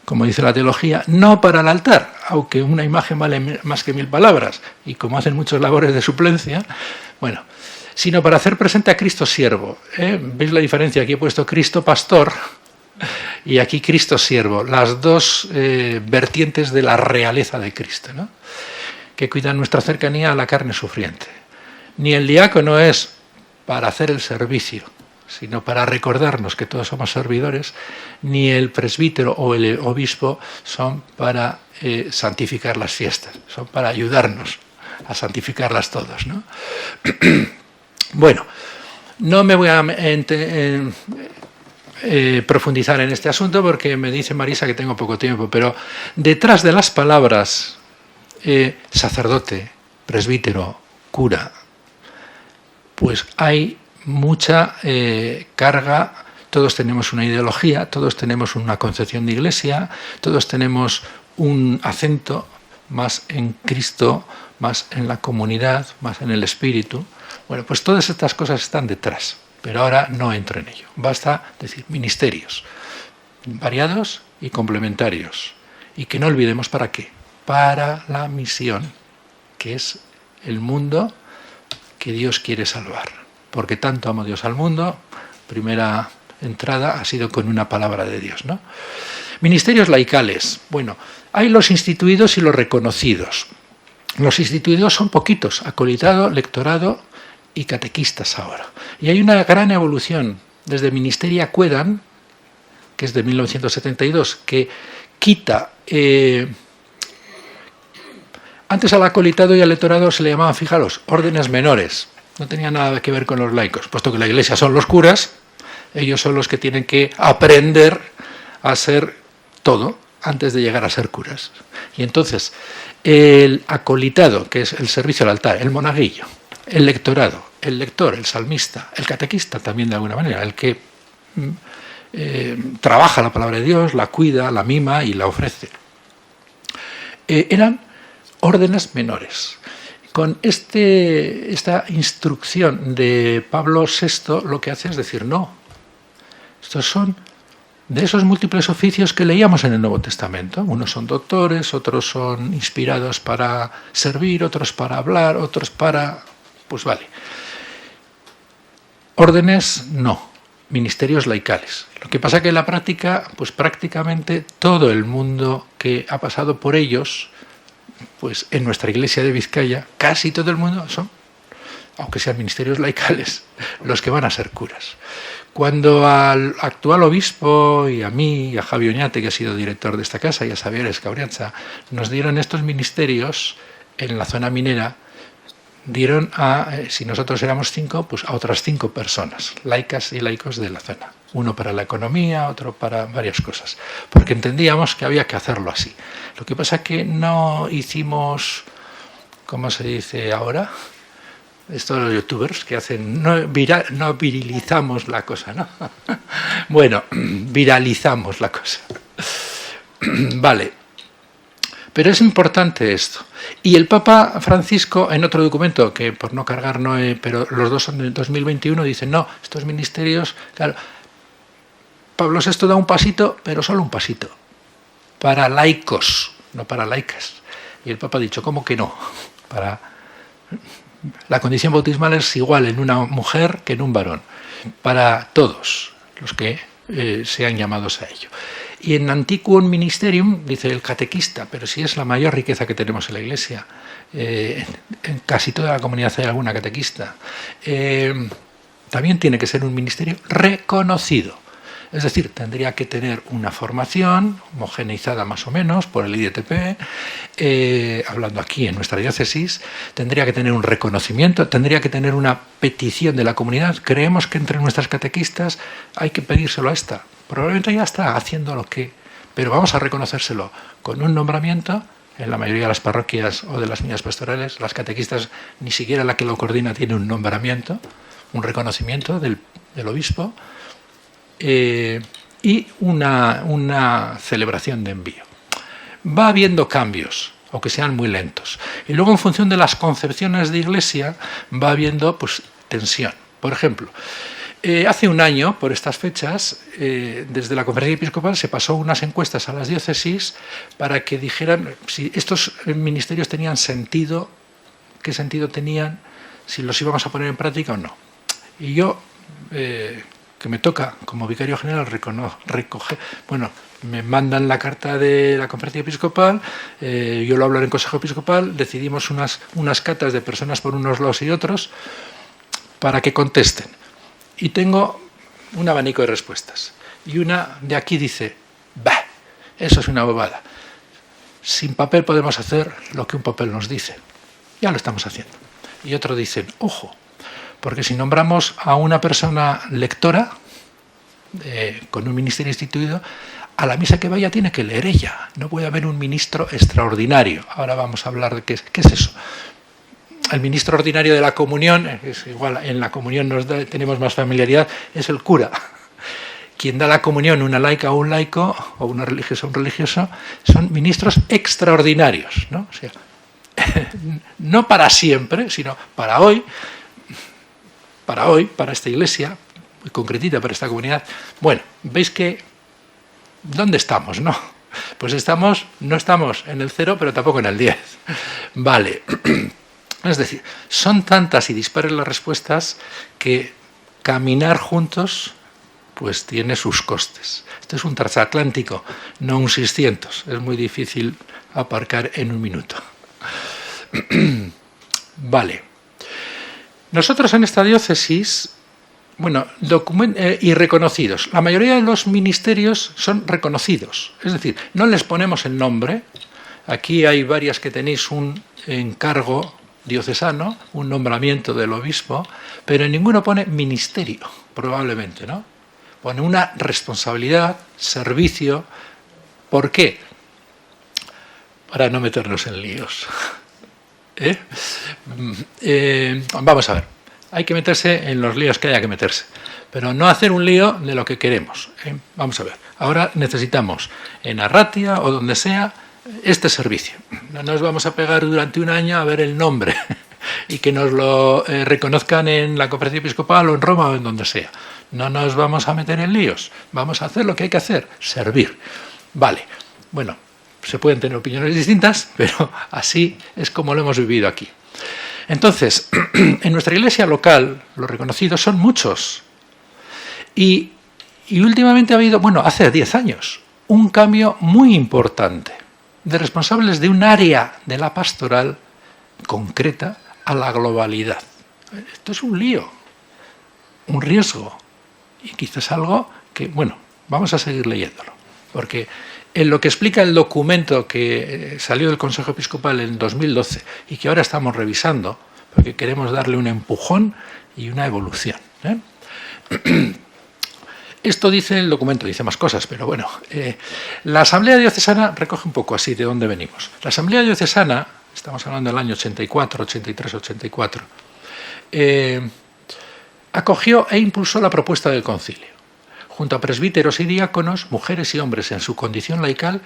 como dice la teología, no para el altar, aunque una imagen vale más que 1000 palabras, y como hacen muchas labores de suplencia, bueno, sino para hacer presente a Cristo siervo. ¿Veis la diferencia? Aquí he puesto Cristo pastor y aquí Cristo siervo, las dos vertientes de la realeza de Cristo, ¿no? Que cuidan nuestra cercanía a la carne sufriente. Ni el diácono es para hacer el servicio, sino para recordarnos que todos somos servidores, ni el presbítero o el obispo son para santificar las fiestas, son para ayudarnos a santificarlas todos, ¿no? Bueno, no me voy a profundizar en este asunto porque me dice Marisa que tengo poco tiempo, pero detrás de las palabras sacerdote, presbítero, cura, pues hay mucha carga. Todos tenemos una ideología, todos tenemos una concepción de iglesia, todos tenemos un acento más en Cristo, más en la comunidad, más en el espíritu. Bueno, pues todas estas cosas están detrás, pero ahora no entro en ello. Basta decir ministerios variados y complementarios. Y que no olvidemos para qué. Para la misión, que es el mundo que Dios quiere salvar. Porque tanto amó Dios al mundo, primera entrada ha sido con una palabra de Dios, ¿no? Ministerios laicales. Bueno, hay los instituidos y los reconocidos. Los instituidos son poquitos, acolitado, lectorado y catequistas ahora. Y hay una gran evolución desde Ministeria Quaedam, que es de 1972, que quita... antes al acolitado y al lectorado se le llamaban, fijaros, órdenes menores. No tenía nada que ver con los laicos, puesto que la Iglesia son los curas, ellos son los que tienen que aprender a ser todo antes de llegar a ser curas. Y entonces, el acolitado, que es el servicio al altar, el monaguillo, el lectorado, el lector, el salmista, el catequista también de alguna manera, el que trabaja la palabra de Dios, la cuida, la mima y la ofrece. Eran órdenes menores. Con esta instrucción de Pablo VI lo que hace es decir, no, estos son de esos múltiples oficios que leíamos en el Nuevo Testamento. Unos son doctores, otros son inspirados para servir, otros para hablar, otros para... Pues vale. Órdenes no, ministerios laicales. Lo que pasa que en la práctica, pues prácticamente todo el mundo que ha pasado por ellos, pues en nuestra iglesia de Vizcaya, casi todo el mundo son, aunque sean ministerios laicales, los que van a ser curas. Cuando al actual obispo y a mí, y a Javi Oñate, que ha sido director de esta casa, y a Xavier Escauriaza, nos dieron estos ministerios en la zona minera, dieron a, si nosotros éramos 5, pues a otras 5 personas, laicas y laicos de la zona. Uno para la economía, otro para varias cosas. Porque entendíamos que había que hacerlo así. Lo que pasa es que no hicimos, ¿cómo se dice ahora? Esto de los youtubers que hacen, no virilizamos la cosa, ¿no? Bueno, viralizamos la cosa. Vale. Pero es importante esto. Y el Papa Francisco, en otro documento, que por no cargar no pero los dos son de 2021, dice, no, estos ministerios, claro, Pablo VI da un pasito, pero solo un pasito, para laicos, no para laicas. Y el Papa ha dicho, ¿cómo que no? La condición bautismal es igual en una mujer que en un varón, para todos los que sean llamados a ello. Y en Antiquum Ministerium, dice el catequista, pero si es la mayor riqueza que tenemos en la Iglesia, en casi toda la comunidad hay alguna catequista, también tiene que ser un ministerio reconocido. Es decir, tendría que tener una formación homogeneizada más o menos por el IDTP, hablando aquí en nuestra diócesis, tendría que tener un reconocimiento, tendría que tener una petición de la comunidad. Creemos que entre nuestras catequistas hay que pedírselo a esta. Probablemente ya está haciendo lo que... Pero vamos a reconocérselo con un nombramiento. En la mayoría de las parroquias o de las unidades pastorales, las catequistas, ni siquiera la que lo coordina tiene un nombramiento, un reconocimiento del obispo, y una celebración de envío. Va habiendo cambios, aunque sean muy lentos. Y luego, en función de las concepciones de Iglesia, va habiendo pues, tensión. Por ejemplo, hace un año, por estas fechas, desde la Conferencia Episcopal se pasó unas encuestas a las diócesis para que dijeran si estos ministerios tenían sentido, qué sentido tenían, si los íbamos a poner en práctica o no. Y yo, que me toca como vicario general recoger, bueno, me mandan la carta de la Conferencia Episcopal, yo lo hablo en el Consejo Episcopal, decidimos unas catas de personas por unos lados y otros para que contesten. Y tengo un abanico de respuestas. Y una de aquí dice, bah, eso es una bobada. Sin papel podemos hacer lo que un papel nos dice. Ya lo estamos haciendo. Y otro dice, ojo, porque si nombramos a una persona lectora, con un ministerio instituido, a la misa que vaya tiene que leer ella. No puede haber un ministro extraordinario. Ahora vamos a hablar de qué es eso. El ministro ordinario de la comunión, es igual, en la comunión tenemos más familiaridad, es el cura. Quien da la comunión, una laica o un laico, o una religiosa o un religioso, son ministros extraordinarios, ¿no? O sea, no para siempre, sino para hoy, para esta iglesia, muy concretita para esta comunidad. Bueno, veis que, ¿dónde estamos, no? Pues no estamos en el 0, pero tampoco en el 10. Vale. Es decir, son tantas y dispares las respuestas que caminar juntos pues tiene sus costes. Esto es un transatlántico, no un 600. Es muy difícil aparcar en un minuto. Vale. Nosotros en esta diócesis, bueno, y reconocidos. La mayoría de los ministerios son reconocidos. Es decir, no les ponemos el nombre. Aquí hay varias que tenéis un encargo diocesano, un nombramiento del obispo, pero en ninguno pone ministerio, probablemente, ¿no? Pone una responsabilidad, servicio. ¿Por qué? Para no meternos en líos. Vamos a ver, hay que meterse en los líos que haya que meterse, pero no hacer un lío de lo que queremos. Vamos a ver, ahora necesitamos en Arratia o donde sea este servicio. No nos vamos a pegar durante un año a ver el nombre y que nos lo reconozcan en la Conferencia Episcopal o en Roma o en donde sea. No nos vamos a meter en líos. Vamos a hacer lo que hay que hacer, servir. Vale, bueno, se pueden tener opiniones distintas, pero así es como lo hemos vivido aquí. Entonces, en nuestra iglesia local, los reconocidos son muchos. Y últimamente ha habido, bueno, hace 10 años, un cambio muy importante de responsables de un área de la pastoral concreta a la globalidad. Esto es un lío, un riesgo, y quizás algo que, bueno, vamos a seguir leyéndolo, porque en lo que explica el documento que salió del Consejo Episcopal en 2012 y que ahora estamos revisando, porque queremos darle un empujón y una evolución. Esto dice el documento, dice más cosas, pero bueno, la Asamblea Diocesana recoge un poco así de dónde venimos. La Asamblea Diocesana, estamos hablando del año 84, 83, 84, acogió e impulsó la propuesta del concilio. Junto a presbíteros y diáconos, mujeres y hombres en su condición laical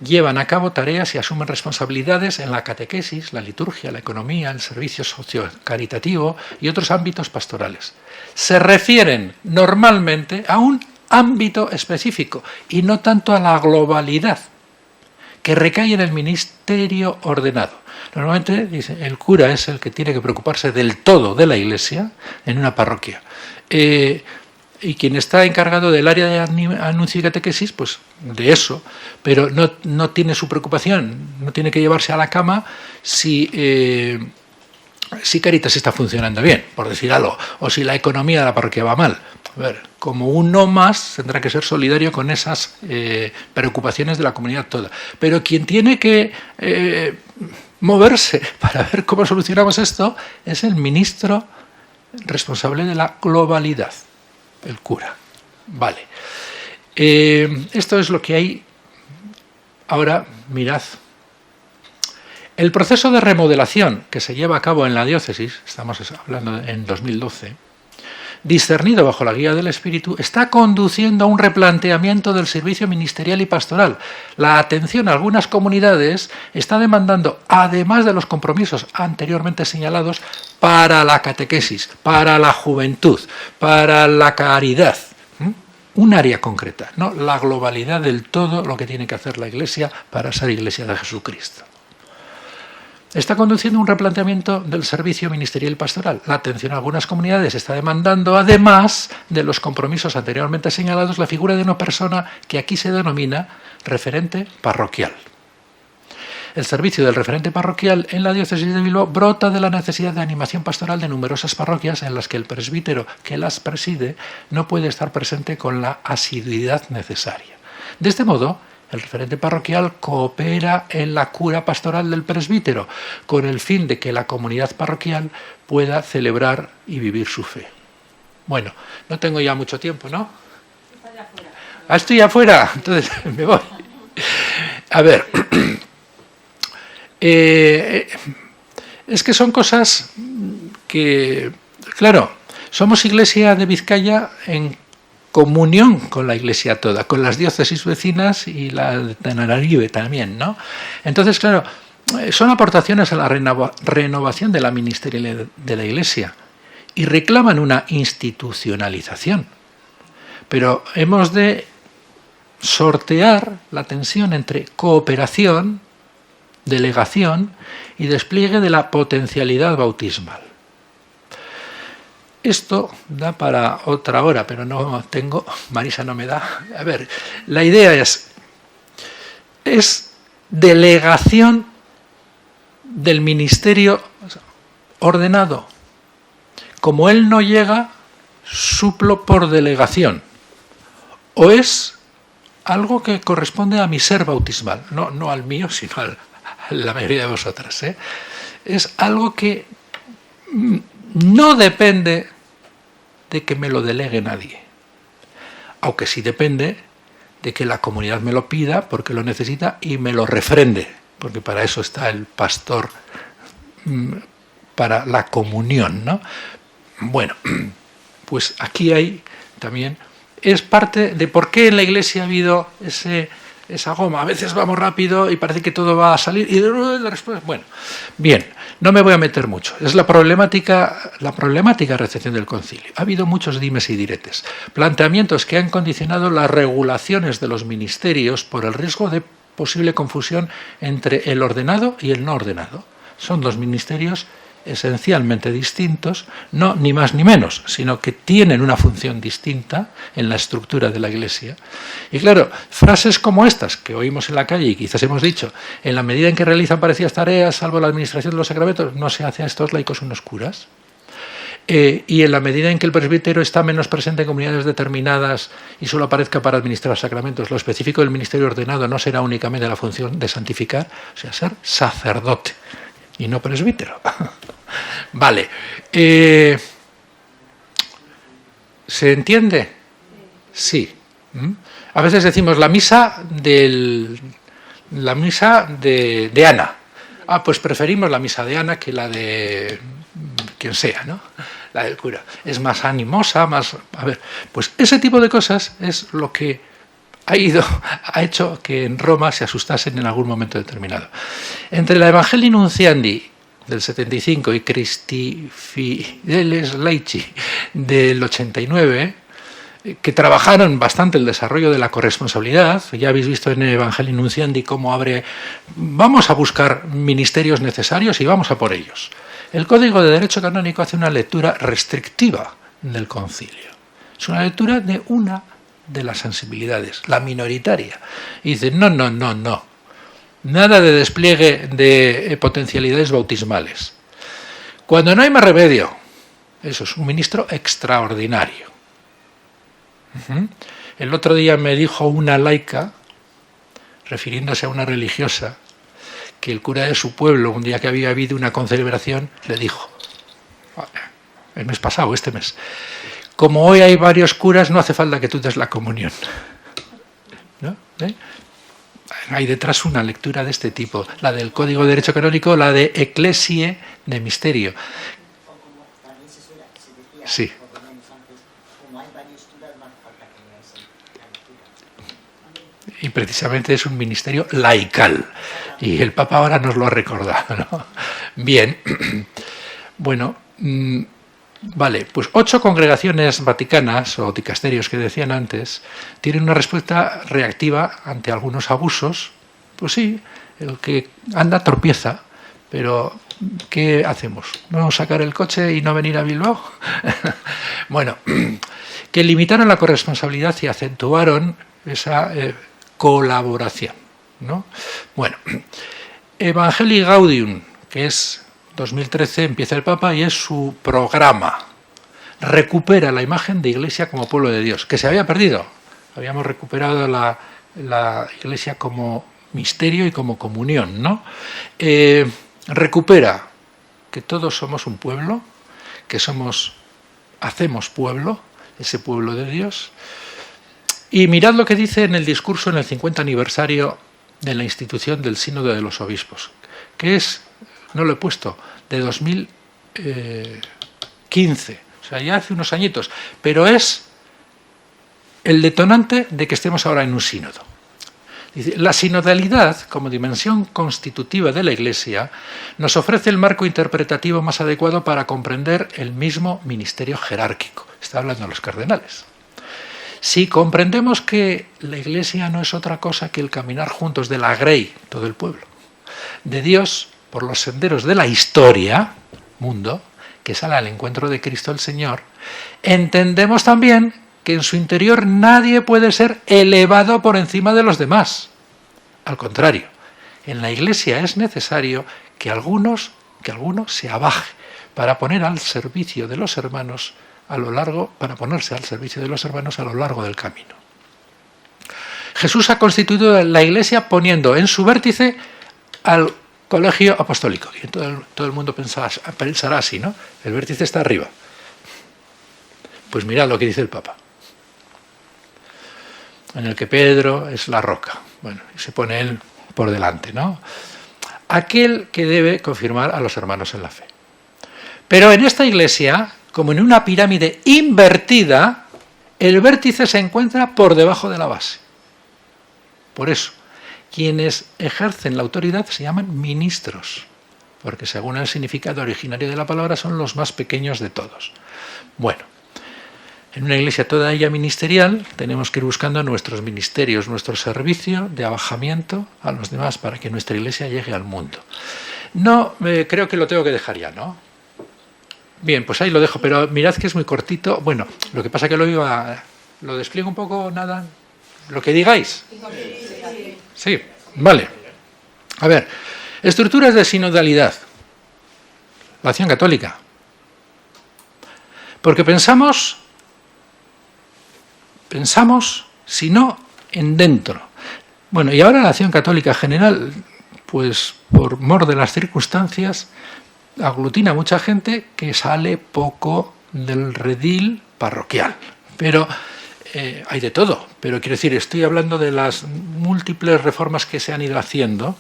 llevan a cabo tareas y asumen responsabilidades en la catequesis, la liturgia, la economía, el servicio socio-caritativo y otros ámbitos pastorales. Se refieren normalmente a un ámbito específico y no tanto a la globalidad, que recae en el ministerio ordenado. Normalmente dice, el cura es el que tiene que preocuparse del todo de la Iglesia en una parroquia. Y quien está encargado del área de anuncio y catequesis, pues de eso, pero no tiene su preocupación, no tiene que llevarse a la cama si Cáritas está funcionando bien, por decir algo, o si la economía de la parroquia va mal. A ver, como uno más tendrá que ser solidario con esas preocupaciones de la comunidad toda. Pero quien tiene que moverse para ver cómo solucionamos esto es el ministro responsable de la globalidad, el cura. Vale. Esto es lo que hay. Ahora, mirad. El proceso de remodelación que se lleva a cabo en la diócesis, estamos hablando en 2012, discernido bajo la guía del Espíritu, está conduciendo a un replanteamiento del servicio ministerial y pastoral. La atención a algunas comunidades está demandando, además de los compromisos anteriormente señalados, para la catequesis, para la juventud, para la caridad, un área concreta, no la globalidad del todo lo que tiene que hacer la Iglesia para ser Iglesia de Jesucristo. Está conduciendo un replanteamiento del servicio ministerial y pastoral. La atención a algunas comunidades está demandando, además de los compromisos anteriormente señalados, la figura de una persona que aquí se denomina referente parroquial. El servicio del referente parroquial en la diócesis de Bilbao brota de la necesidad de animación pastoral de numerosas parroquias en las que el presbítero que las preside no puede estar presente con la asiduidad necesaria. De este modo, el referente parroquial coopera en la cura pastoral del presbítero, con el fin de que la comunidad parroquial pueda celebrar y vivir su fe. Bueno, no tengo ya mucho tiempo, ¿no? Estoy afuera, entonces me voy. A ver, es que son cosas que, claro, somos Iglesia de Vizcaya en comunión con la Iglesia toda, con las diócesis vecinas y la de Tenerife también, ¿no? Entonces, claro, son aportaciones a la renovación de la ministerialidad de la Iglesia y reclaman una institucionalización. Pero hemos de sortear la tensión entre cooperación, delegación y despliegue de la potencialidad bautismal. Esto da para otra hora, pero no tengo, Marisa no me da. A ver, la idea es delegación del ministerio ordenado. Como él no llega, suplo por delegación. O es algo que corresponde a mi ser bautismal, no al mío, sino a la mayoría de vosotras. Es algo que no depende de que me lo delegue nadie, aunque sí depende de que la comunidad me lo pida porque lo necesita y me lo refrende, porque para eso está el pastor, para la comunión, ¿no? Bueno, pues aquí hay también, es parte de por qué en la Iglesia ha habido esa goma. A veces vamos rápido y parece que todo va a salir y después, bueno, bien, no me voy a meter mucho. Es la problemática de recepción del concilio. Ha habido muchos dimes y diretes, planteamientos que han condicionado las regulaciones de los ministerios por el riesgo de posible confusión entre el ordenado y el no ordenado. Son dos ministerios esencialmente distintos, no ni más ni menos, sino que tienen una función distinta en la estructura de la Iglesia. Y claro, frases como estas que oímos en la calle y quizás hemos dicho, en la medida en que realizan parecidas tareas, salvo la administración de los sacramentos, no se hace a estos laicos unos curas. Y en la medida en que el presbítero está menos presente en comunidades determinadas y solo aparezca para administrar sacramentos, lo específico del ministerio ordenado no será únicamente la función de santificar, o sea, ser sacerdote y no presbítero. Vale. ¿Se entiende? Sí. A veces decimos la misa de Ana. Ah, pues preferimos la misa de Ana que la de quien sea, ¿no? La del cura. Es más animosa, más... A ver, pues ese tipo de cosas es lo que ha hecho que en Roma se asustasen en algún momento determinado. Entre la Evangelii Nunciandi del 75 y Christi Fideles Laici del 89, que trabajaron bastante el desarrollo de la corresponsabilidad. Ya habéis visto en Evangelii Nunciandi cómo vamos a buscar ministerios necesarios y vamos a por ellos. El Código de Derecho Canónico hace una lectura restrictiva del concilio. Es una lectura de una de las sensibilidades, la minoritaria. Y dice, no. Nada de despliegue de potencialidades bautismales. Cuando no hay más remedio, eso es un ministro extraordinario. El otro día me dijo una laica, refiriéndose a una religiosa, que el cura de su pueblo, un día que había habido una concelebración, le dijo, el mes pasado, este mes, como hoy hay varios curas, no hace falta que tú des la comunión. ¿No? Hay detrás una lectura de este tipo, la del Código de Derecho Canónico, la de Ecclesiae de Misterio. Sí. Y precisamente es un ministerio laical. Y el Papa ahora nos lo ha recordado, ¿no? Bien. Bueno, vale, pues 8 congregaciones vaticanas, o dicasterios que decían antes, tienen una respuesta reactiva ante algunos abusos. Pues sí, el que anda tropieza, pero ¿qué hacemos? ¿No sacar el coche y no venir a Bilbao? Bueno, que limitaron la corresponsabilidad y acentuaron esa colaboración, ¿no? Bueno, Evangelii Gaudium, que es 2013, empieza el Papa y es su programa. Recupera la imagen de Iglesia como pueblo de Dios, que se había perdido. Habíamos recuperado la Iglesia como misterio y como comunión, ¿no? Recupera que todos somos un pueblo, que hacemos pueblo, ese pueblo de Dios. Y mirad lo que dice en el discurso en el 50 aniversario de la institución del Sínodo de los Obispos, que es, no lo he puesto, de 2015, o sea, ya hace unos añitos, pero es el detonante de que estemos ahora en un sínodo. Dice, la sinodalidad, como dimensión constitutiva de la Iglesia, nos ofrece el marco interpretativo más adecuado para comprender el mismo ministerio jerárquico. Está hablando de los cardenales. Si comprendemos que la Iglesia no es otra cosa que el caminar juntos de la grey, todo el pueblo, de Dios por los senderos de la historia, mundo, que sale al encuentro de Cristo el Señor, entendemos también que en su interior nadie puede ser elevado por encima de los demás. Al contrario, en la Iglesia es necesario que alguno se abaje para poner al servicio de los hermanos para ponerse al servicio de los hermanos a lo largo del camino. Jesús ha constituido la Iglesia poniendo en su vértice al colegio apostólico. Y todo el mundo pensará así, ¿no? El vértice está arriba. Pues mirad lo que dice el Papa. En el que Pedro es la roca. Bueno, y se pone él por delante, ¿no? Aquel que debe confirmar a los hermanos en la fe. Pero en esta Iglesia, como en una pirámide invertida, el vértice se encuentra por debajo de la base. Por eso, quienes ejercen la autoridad se llaman ministros, porque según el significado originario de la palabra son los más pequeños de todos. Bueno, en una Iglesia toda ella ministerial tenemos que ir buscando nuestros ministerios, nuestro servicio de abajamiento a los demás para que nuestra Iglesia llegue al mundo. No, creo que lo tengo que dejar ya, ¿no? Bien, pues ahí lo dejo, pero mirad que es muy cortito. Bueno, lo que pasa que lo despliego un poco, nada, lo que digáis. Sí, vale. A ver, estructuras de sinodalidad. La acción católica. Porque pensamos, si no, en dentro. Bueno, y ahora la acción católica general, pues por mor de las circunstancias, aglutina a mucha gente que sale poco del redil parroquial. Pero hay de todo. Pero quiero decir, estoy hablando de las múltiples reformas que se han ido haciendo,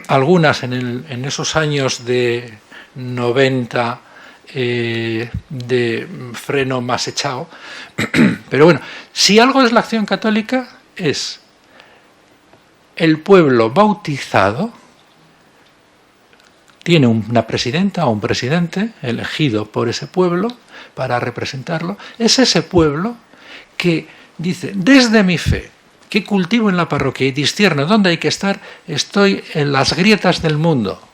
algunas en esos años de 90 de freno más echado. Pero bueno, si algo es la acción católica, es el pueblo bautizado, tiene una presidenta o un presidente elegido por ese pueblo para representarlo. Es ese pueblo que dice, desde mi fe, que cultivo en la parroquia y discierno dónde hay que estar, estoy en las grietas del mundo,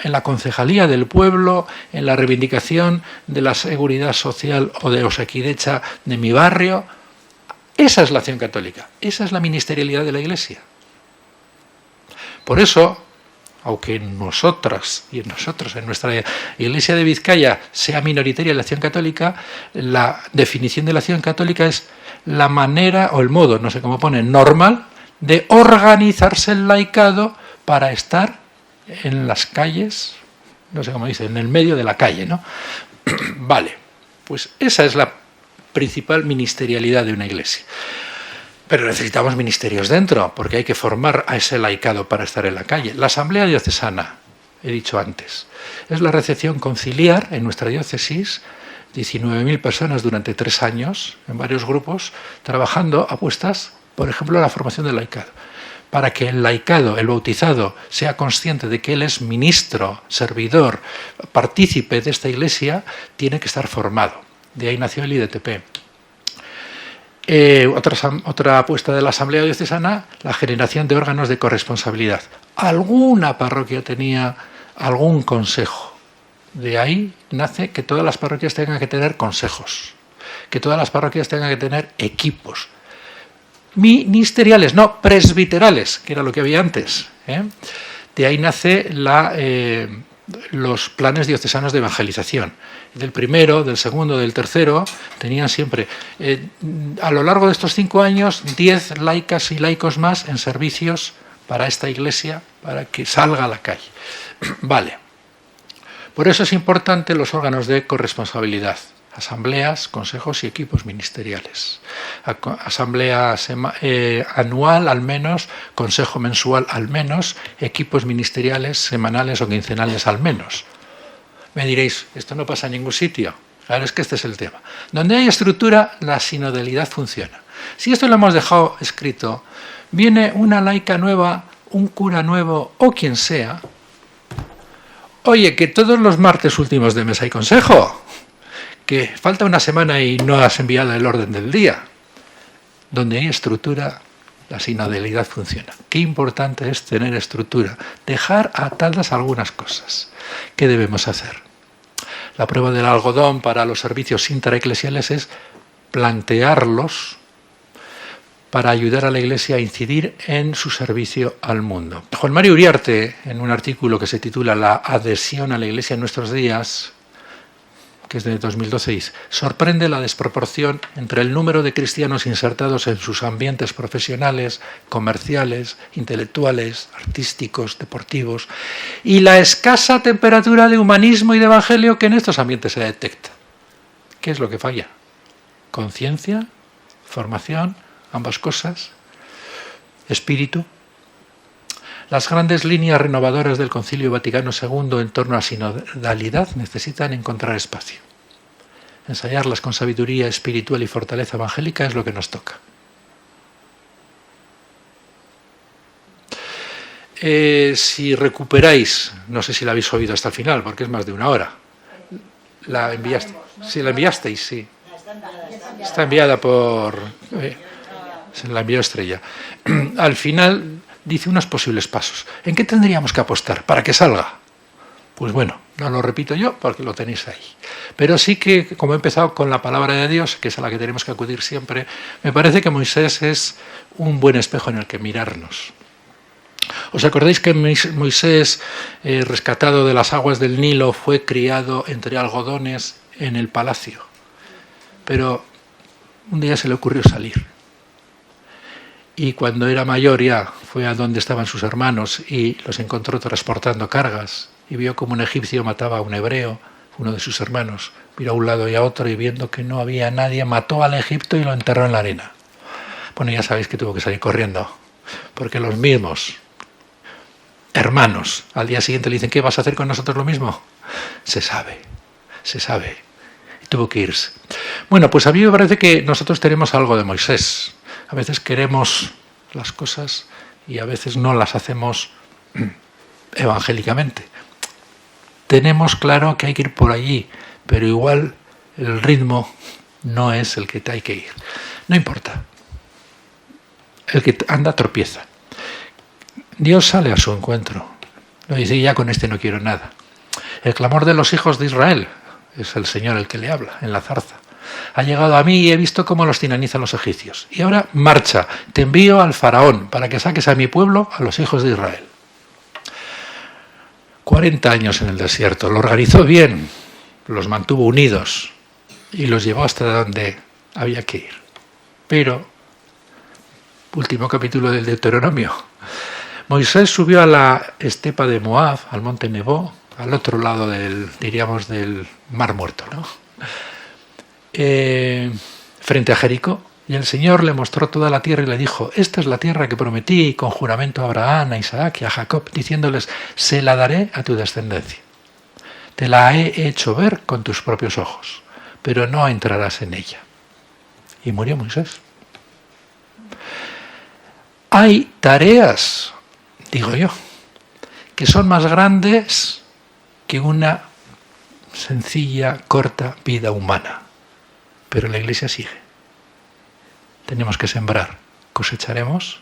en la concejalía del pueblo, en la reivindicación de la seguridad social o de Osakidecha de mi barrio. Esa es la acción católica, esa es la ministerialidad de la Iglesia. Por eso, aunque en nosotras y en nosotros, en nuestra Iglesia de Vizcaya, sea minoritaria la acción católica, la definición de la acción católica es la manera o el modo, no sé cómo pone, normal, de organizarse el laicado para estar en las calles, no sé cómo dice, en el medio de la calle, ¿no? Vale, pues esa es la principal ministerialidad de una iglesia. Pero necesitamos ministerios dentro, porque hay que formar a ese laicado para estar en la calle. La asamblea diocesana, he dicho antes, es la recepción conciliar en nuestra diócesis, 19.000 personas durante 3 años, en varios grupos, trabajando apuestas, por ejemplo, a la formación del laicado. Para que el laicado, el bautizado, sea consciente de que él es ministro, servidor, partícipe de esta iglesia, tiene que estar formado. De ahí nació el IDTP. Otra apuesta de la Asamblea Diocesana, la generación de órganos de corresponsabilidad. Alguna parroquia tenía algún consejo. De ahí nace que todas las parroquias tengan que tener consejos, que todas las parroquias tengan que tener equipos. Ministeriales, no presbiterales, que era lo que había antes. De ahí nace los planes diocesanos de evangelización. Del primero, del segundo, del tercero, tenían siempre, a lo largo de estos 5 años, 10 laicas y laicos más en servicios para esta iglesia, para que salga a la calle. Vale. Por eso es importante los órganos de corresponsabilidad. Asambleas, consejos y equipos ministeriales. Asamblea anual al menos, consejo mensual al menos, equipos ministeriales semanales o quincenales al menos. Me diréis, esto no pasa en ningún sitio. Claro, es que este es el tema. Donde hay estructura, la sinodalidad funciona. Si esto lo hemos dejado escrito, viene una laica nueva, un cura nuevo o quien sea. Oye, que todos los martes últimos de mes hay consejo. Que falta una semana y no has enviado el orden del día. Donde hay estructura, la sinodalidad funciona. Qué importante es tener estructura. Dejar atadas algunas cosas. ¿Qué debemos hacer? La prueba del algodón para los servicios intraeclesiales es plantearlos para ayudar a la Iglesia a incidir en su servicio al mundo. Juan Mario Uriarte, en un artículo que se titula La adhesión a la Iglesia en nuestros días, que es de 2012, dice, sorprende la desproporción entre el número de cristianos insertados en sus ambientes profesionales, comerciales, intelectuales, artísticos, deportivos, y la escasa temperatura de humanismo y de evangelio que en estos ambientes se detecta. ¿Qué es lo que falla? Conciencia, formación, ambas cosas, espíritu. Las grandes líneas renovadoras del Concilio Vaticano II en torno a sinodalidad necesitan encontrar espacio. Ensayarlas con sabiduría espiritual y fortaleza evangélica es lo que nos toca. Si recuperáis, no sé si la habéis oído hasta el final, porque es más de 1 hora. ¿La enviaste? Sí, la enviasteis, sí. Está enviada por... se la envió Estrella. Al final dice unos posibles pasos. ¿En qué tendríamos que apostar para que salga? Pues bueno, no lo repito yo porque lo tenéis ahí. Pero sí que, como he empezado con la palabra de Dios, que es a la que tenemos que acudir siempre, me parece que Moisés es un buen espejo en el que mirarnos. ¿Os acordáis que Moisés, rescatado de las aguas del Nilo, fue criado entre algodones en el palacio? Pero un día se le ocurrió salir. Y cuando era mayor ya fue a donde estaban sus hermanos y los encontró transportando cargas y vio como un egipcio mataba a un hebreo, uno de sus hermanos. Miró a un lado y a otro y viendo que no había nadie, mató al egipto y lo enterró en la arena. Bueno, ya sabéis que tuvo que salir corriendo, porque los mismos hermanos al día siguiente le dicen, ¿qué vas a hacer con nosotros lo mismo? Se sabe. Y tuvo que irse. Bueno, pues a mí me parece que nosotros tenemos algo de Moisés. A veces queremos las cosas y a veces no las hacemos evangélicamente. Tenemos claro que hay que ir por allí, pero igual el ritmo no es el que hay que ir. No importa. El que anda tropieza. Dios sale a su encuentro. Lo dice, ya con este no quiero nada. El clamor de los hijos de Israel, es el Señor el que le habla en la zarza. Ha llegado a mí y he visto cómo los tiranizan los egipcios. Y ahora marcha, te envío al faraón para que saques a mi pueblo, a los hijos de Israel. 40 años en el desierto, lo organizó bien, los mantuvo unidos y los llevó hasta donde había que ir. Pero, último capítulo del Deuteronomio, Moisés subió a la estepa de Moab, al monte Nebo, al otro lado del Mar Muerto, ¿no? Frente a Jericó, y el Señor le mostró toda la tierra y le dijo, esta es la tierra que prometí con juramento a Abraham, a Isaac y a Jacob, diciéndoles, se la daré a tu descendencia. Te la he hecho ver con tus propios ojos, pero no entrarás en ella. Y murió Moisés. Hay tareas, digo yo, que son más grandes que una sencilla, corta vida humana. Pero la Iglesia sigue. Tenemos que sembrar, cosecharemos